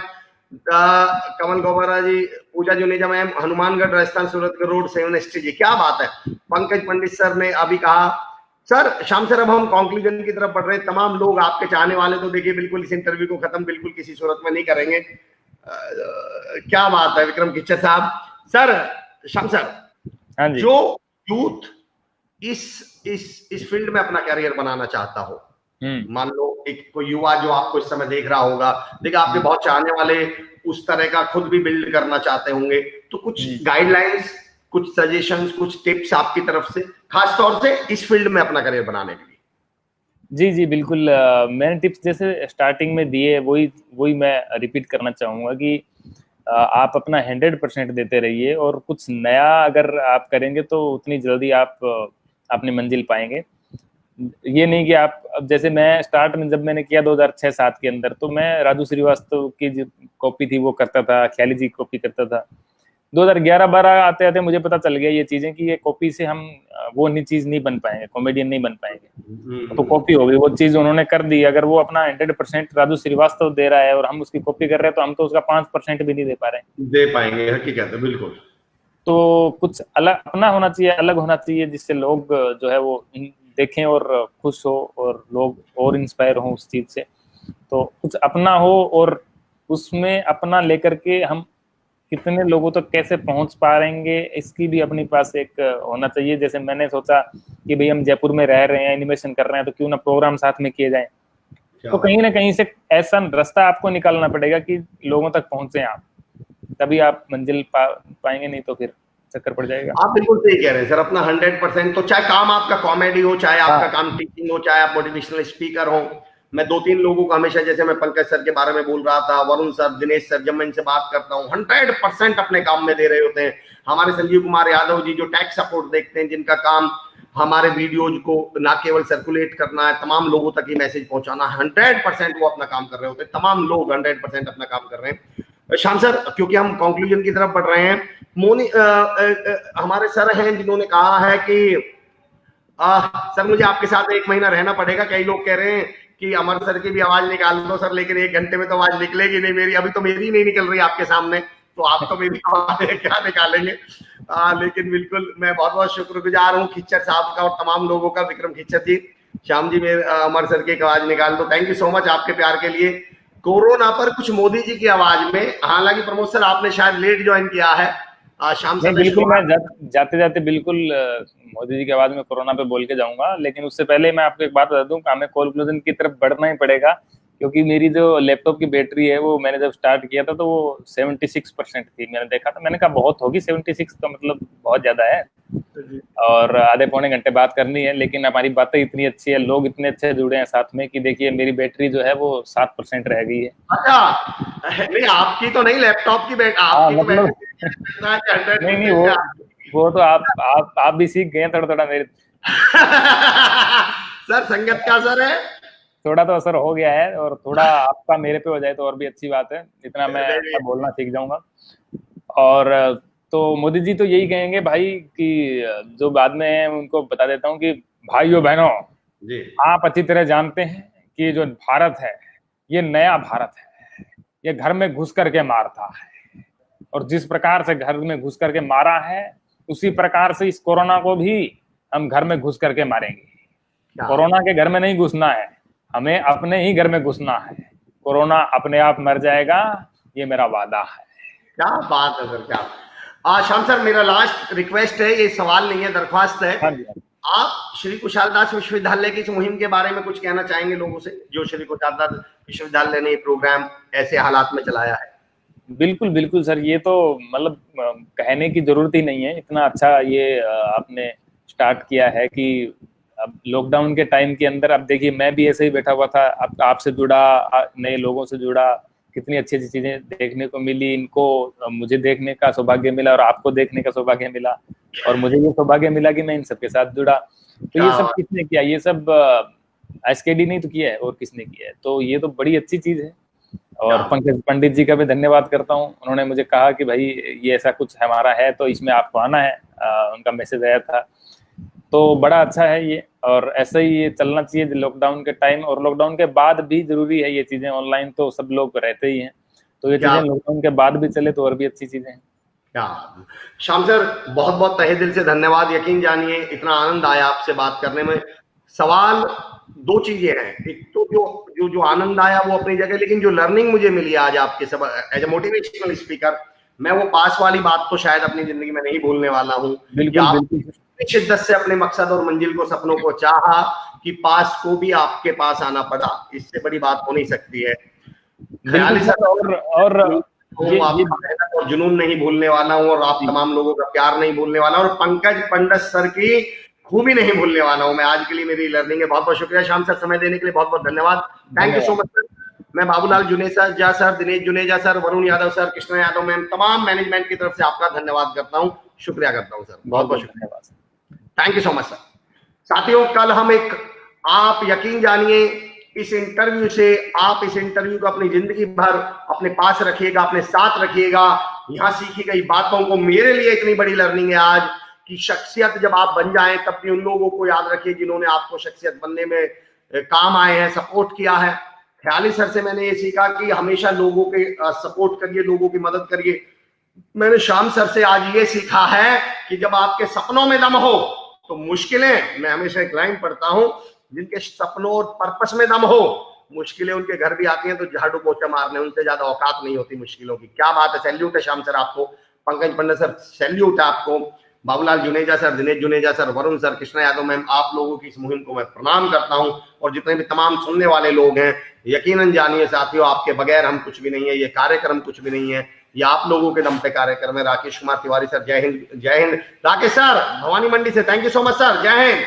Kamal Gobra ji, Pooja Juneja ma'am, Hanumangarh Rajasthan Suratgarh road 7ST ji, क्या बात है। पंकज पंडित सर ने अभी कहा। सर शाम सर अब हम कंक्लूजन की तरफ बढ़ रहे हैं। तमाम लोग आपके चाहने वाले तो देखिए बिल्कुल इस इंटरव्यू को खत्म बिल्कुल किसी सूरत में नहीं करेंगे। क्या बात है विक्रम किच्चर साहब। सर शाम सर, हाँ जी। जो यूथ इस फील्ड में अपना कैरियर बनाना चाहता हो, मान लो एक कोई युवा जो आपको इस समय देख रहा होगा, देखिए आपके बहुत चाहने वाले उस तरह का खुद भी बिल्ड करना चाहते होंगे, तो कुछ गाइडलाइंस, कुछ सजेशंस, कुछ टिप्स आपकी तरफ से, खास तौर से इस फील्ड में अपना करियर बनाने के लिए। जी जी बिल्कुल। मैंने टिप्स जैसे स्टार्टिंग में दिए वही मैं रिपीट करना चाहूंगा कि आप अपना 100% देते रहिए, और कुछ नया अगर आप करेंगे तो उतनी जल्दी आप अपनी मंजिल पाएंगे। ये नहीं कि आप, अब जैसे मैं स्टार्ट में जब मैंने किया 2006-07 के अंदर, तो मैं राजू श्रीवास्तव की जो कॉपी थी वो करता था, ख्याली जी कॉपी करता था। 2011-12 आते आते मुझे पता चल गया ये चीजें कि ये कॉपी से हम वो नहीं चीज नहीं बन पाएंगे, कॉमेडियन नहीं बन पाएंगे। तो कॉपी हो गई, वो चीज उन्होंने कर दी। अगर वो अपना 100% राजू श्रीवास्तव दे रहा है और हम उसकी कॉपी कर रहे हैं तो हम तो उसका 5% भी नहीं दे पा रहे हैं। दे पाएंगे, हकीकत है, बिल्कुल। तो कुछ अलग अपना होना चाहिए, अलग होना चाहिए, जिससे लोग जो है वो देखें और खुश हो, और लोग और इंस्पायर हो उस चीज से। तो कुछ अपना हो, और उसमें अपना लेकर के हम कितने लोगों तक कैसे पहुंच पाएंगे, इसकी भी अपने पास एक होना चाहिए। जैसे मैंने सोचा कि भाई हम जयपुर में रह रहे हैं, एनिमेशन कर रहे हैं, तो क्यों ना प्रोग्राम साथ में किए जाएं। तो कहीं ना कहीं से ऐसा रास्ता आपको निकालना पड़ेगा कि लोगों तक पहुंचे आप, तभी आप मंजिल पाएंगे, नहीं तो फिर चक्कर पड़ जाएगा। आप बिल्कुल सही कह रहे हैं सर, अपना 100%, तो चाहे काम आपका कॉमेडी हो, चाहे आपका काम टीचिंग हो, चाहे आप मोटिवेशनल स्पीकर हो, मैं 2-3 लोगों को हमेशा, जैसे मैं पंकज सर के बारे में बोल रहा था, वरुण सर, दिनेश सर, जब मैं इनसे बात करता हूँ 100% अपने काम में दे रहे होते हैं। हमारे संजीव कुमार यादव जी जो टैक्स सपोर्ट देखते हैं, जिनका काम हमारे वीडियोज को ना केवल सर्कुलेट करना है, तमाम लोगों तक ये मैसेज पहुंचाना, 100% वो अपना काम कर रहे होते हैं। तमाम लोग 100% अपना काम कर रहे हैं। श्याम सर, क्योंकि हम कंक्लूजन की तरफ बढ़ रहे हैं, मोनी हमारे सर हैं जिन्होंने कहा है कि सर मुझे आपके साथ 1 महीना रहना पड़ेगा। कई लोग कह रहे हैं कि अमर सर की भी आवाज निकाल दो सर, लेकिन 1 घंटे में तो आवाज निकलेगी नहीं मेरी। अभी तो मेरी नहीं निकल रही आपके सामने, तो आप तो मेरी आवाज क्या निकालेंगे। लेकिन बिल्कुल मैं बहुत बहुत शुक्रगुजार हूँ खिच्चर साहब का और तमाम लोगों का। विक्रम खिच्चर जी, श्याम जी, मेरे अमर सर की आवाज निकाल दो। थैंक यू सो मच आपके प्यार के लिए। कोरोना पर कुछ मोदी जी की आवाज में, हालांकि प्रमोद सर आपने शायद लेट ज्वाइन किया है। श्याम सर बिल्कुल, मैं जाते जाते बिल्कुल मोदी जी की आवाज में कोरोना पे बोल के जाऊंगा, लेकिन उससे पहले मैं आपको एक बात बता दूं, हमें कंक्लूजन की तरफ बढ़ना ही पड़ेगा, क्योंकि मेरी जो लैपटॉप की बैटरी है वो मैंने जब स्टार्ट किया था तो वो 76% थी। मैंने देखा था, मैंने कहा बहुत होगी 76 तो मतलब बहुत ज्यादा है, और आधे पौने घंटे बात करनी है। लेकिन हमारी बातें इतनी अच्छी है, लोग इतने अच्छे जुड़े हैं साथ में कि देखिए मेरी बैटरी जो है वो 7% रह गई है। अच्छा, नहीं आपकी तो नहीं, लैपटॉप की आपकी मतलब नहीं वो तो आप भी सीख गए थोड़ा थोड़ा मेरे सर संगत का असर है, थोड़ा तो असर हो गया है, और थोड़ा आपका मेरे पे हो जाए तो और भी अच्छी बात है। इतना मैं बोलना सीख जाऊंगा। और तो मोदी जी तो यही कहेंगे भाई कि जो बाद में उनको बता देता हूँ कि भाइयों बहनों, आप अच्छी तरह जानते हैं कि जो भारत है ये नया भारत है, ये घर में घुस करके मारता है, और जिस प्रकार से घर में घुस करके मारा है उसी प्रकार से इस कोरोना को भी हम घर में घुस करके मारेंगे। कोरोना के घर में नहीं घुसना है, हमें अपने ही घर में घुसना है। कोरोना अपने आप मर जाएगा, ये मेरा वादा है। क्या बात है सर, क्या। श्याम सर, मेरा लास्ट रिक्वेस्ट है, ये सवाल नहीं है, दरख्वास्त है। आप श्री कुशाल दास विश्वविद्यालय की इस मुहिम के बारे में कुछ कहना चाहेंगे लोगों से, जो श्री कुशाल दास विश्वविद्यालय ने ये प्रोग्राम ऐसे हालात में चलाया है? बिल्कुल बिल्कुल सर, ये तो मतलब कहने की जरूरत ही नहीं है, इतना अच्छा ये आपने स्टार्ट किया है कि अब लॉकडाउन के टाइम के अंदर, अब देखिए मैं भी ऐसे ही बैठा हुआ था, अब आपसे जुड़ा, नए लोगों से जुड़ा, कितनी अच्छी अच्छी चीजें देखने को मिली। इनको मुझे देखने का सौभाग्य मिला और आपको देखने का सौभाग्य मिला, और मुझे ये सौभाग्य मिला कि मैं इन सबके साथ जुड़ा। तो ये सब किसने किया? ये सब एसकेडी नहीं तो किया है, और किसने किया है? तो ये तो बड़ी अच्छी चीज है। और पंकज पंडित जी का भी धन्यवाद करता हूँ, उन्होंने मुझे कहा कि भाई ये ऐसा कुछ हमारा है तो इसमें आपको आना है, उनका मैसेज आया था, तो बड़ा अच्छा है ये। और ऐसे ही ये चलना चाहिए लॉकडाउन के टाइम, और लॉकडाउन के बाद भी जरूरी है ये चीजें। ऑनलाइन तो सब लोग रहते ही हैं, तो ये चीजें लॉकडाउन के बाद भी चले तो और भी अच्छी चीजें हैं। श्याम सर, बहुत बहुत तहे दिल से धन्यवाद। यकीन जानिए इतना आनंद आया आपसे बात करने में। सवाल 2 चीजें हैं, एक तो जो आनंद आया वो अपनी जगह, लेकिन जो लर्निंग मुझे मिली आज आपके सब एज ए मोटिवेशनल स्पीकर, मैं वो पास वाली बात तो शायद अपनी जिंदगी में नहीं भूलने वाला हूँ। शिद्दत से अपने मकसद और मंजिल को, सपनों को चाहा कि पास को भी आपके पास आना पड़ा, इससे बड़ी बात हो नहीं सकती है। और जुनून नहीं भूलने वाला हूँ, और आप तमाम लोगों का प्यार नहीं भूलने वाला, और पंकज पंडित सर की खूबी नहीं भूलने वाला हूँ मैं। आज के लिए मेरी लर्निंग है। बहुत बहुत शुक्रिया श्याम सर, समय देने के लिए बहुत बहुत धन्यवाद। Thank you so much sir. मैं Babulal Juneja sir, Dinesh Juneja sir, Varun Yadav sir, Krishna Yadav ma'am, तमाम मैनेजमेंट की तरफ से आपका धन्यवाद करता हूँ, शुक्रिया करता हूँ सर, बहुत बहुत शुक्रिया। Thank you so much sir. साथियों, कल हम आप यकीन जानिए इस इंटरव्यू से, आप इस इंटरव्यू को अपनी जिंदगी भर अपने पास रखिएगा, अपने साथ रखिएगा। यहाँ सीखी गई बातों को, मेरे लिए इतनी बड़ी लर्निंग है आज कि शख्सियत जब आप बन जाएं तब भी उन लोगों को याद रखिए जिन्होंने आपको शख्सियत बनने में काम आए हैं, सपोर्ट किया है। ख्याली सर से मैंने ये सीखा कि हमेशा लोगों के सपोर्ट करिए, लोगों की मदद करिए। मैंने श्याम सर से आज ये सीखा है कि जब आपके सपनों में दम हो तो मुश्किलें, मैं हमेशा एक लाइन पढ़ता हूं, जिनके सपनों और पर्पस में दम हो मुश्किलें उनके घर भी आती हैं तो झाड़ू पोछा मारने उनसे ज्यादा औकात नहीं होती मुश्किलों की। क्या बात है, सैल्यूट है श्याम सर आपको, पंकज पंडित सर सैल्यूट है आपको, Babulal Juneja sir, Dinesh Juneja sir, Varun sir, Krishna Yadav ma'am, आप लोगों की इस मुहिम को मैं प्रणाम करता हूं। और जितने भी तमाम सुनने वाले लोग हैं, यकीनन जानिए साथियों, आपके बगैर हम कुछ भी नहीं है, ये कार्यक्रम कुछ भी नहीं है, ये आप लोगों के दम पे कार्यक्रम है। राकेश कुमार तिवारी सर, जय हिंद। जय हिंद राकेश सर, भवानी मंडी से, thank you so much sir, जय हिंद।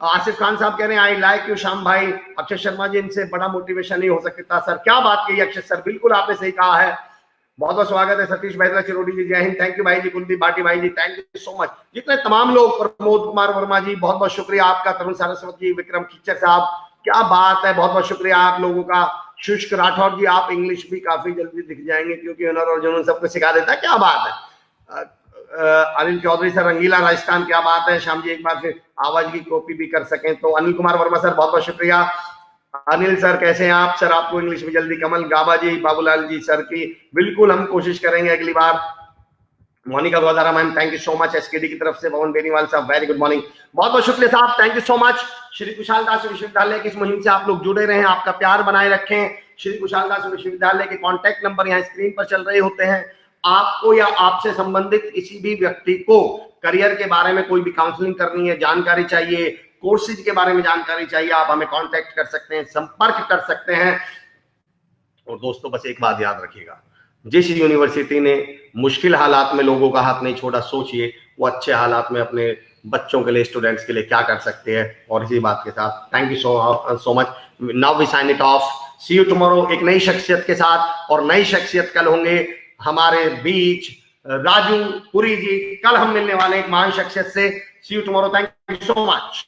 आसिफ खान साहब कह रहे हैं आई लाइक यू श्याम भाई। अक्षय शर्मा जी, इनसे बड़ा मोटिवेशन नहीं हो सकता सर। क्या बात कही अक्षय सर, बिल्कुल आपने सही कहा है। बहुत बहुत स्वागत है सतीश बैद्रा चिरोड़ी जी, जय हिंद। थैंक यू भाई जी। कुलदीप बाटी भाई जी, थैंक यू सो मच। जितने तमाम लोग, प्रमोद कुमार वर्मा जी बहुत बहुत शुक्रिया आपका, तरुण सारस्वत जी, विक्रम खिच्चर साहब, क्या बात है, बहुत बहुत शुक्रिया आप लोगों का। शुष्क राठौर जी, आप इंग्लिश भी काफी जल्दी दिख जाएंगे क्योंकि हुनर और जुनून सबको सिखा देता है, क्या बात है। अनिल चौधरी सर, रंगीला राजस्थान, क्या बात है। श्याम जी एक बार फिर आवाज की कॉपी भी कर सकें तो। अनिल कुमार वर्मा सर, बहुत बहुत शुक्रिया। अनिल सर कैसे हैं आप सर, आपको इंग्लिश में जल्दी। कमल गाबा जी, बाबूलाल जी सर की बिल्कुल हम कोशिश करेंगे अगली बार। Monika Godara ma'am, thank you so much. SKD की तरफ से पवन बेनीवाल साहब, वेरी गुड मॉर्निंग, बहुत बहुत शुक्रिया साहब, thank you so much. Shri Kushal Das विश्वविद्यालय की इस मुहिम से आप लोग जुड़े रहें, आपका प्यार बनाए रखें। श्री कुशाल दास विश्वविद्यालय के कॉन्टैक्ट नंबर यहाँ स्क्रीन पर चल रहे होते हैं। आपको या आपसे संबंधित किसी भी व्यक्ति को करियर के बारे में कोई भी काउंसलिंग करनी है, जानकारी चाहिए, कोर्सेज के बारे में जानकारी चाहिए, आप हमें कांटेक्ट कर सकते हैं, संपर्क कर सकते हैं। और दोस्तों बस एक बात याद रखिएगा, जिस यूनिवर्सिटी ने मुश्किल हालात में लोगों का हाथ नहीं छोड़ा, सोचिए वो अच्छे हालात में अपने बच्चों के लिए, स्टूडेंट्स के लिए क्या कर सकते हैं। और इसी बात के साथ thank you so much. Now we sign it off, see you tomorrow एक नई शख्सियत के साथ। और नई शख्सियत कल होंगे हमारे बीच राजू पुरी जी, कल हम मिलने वाले एक महान शख्सियत से। See you tomorrow, thank you so much.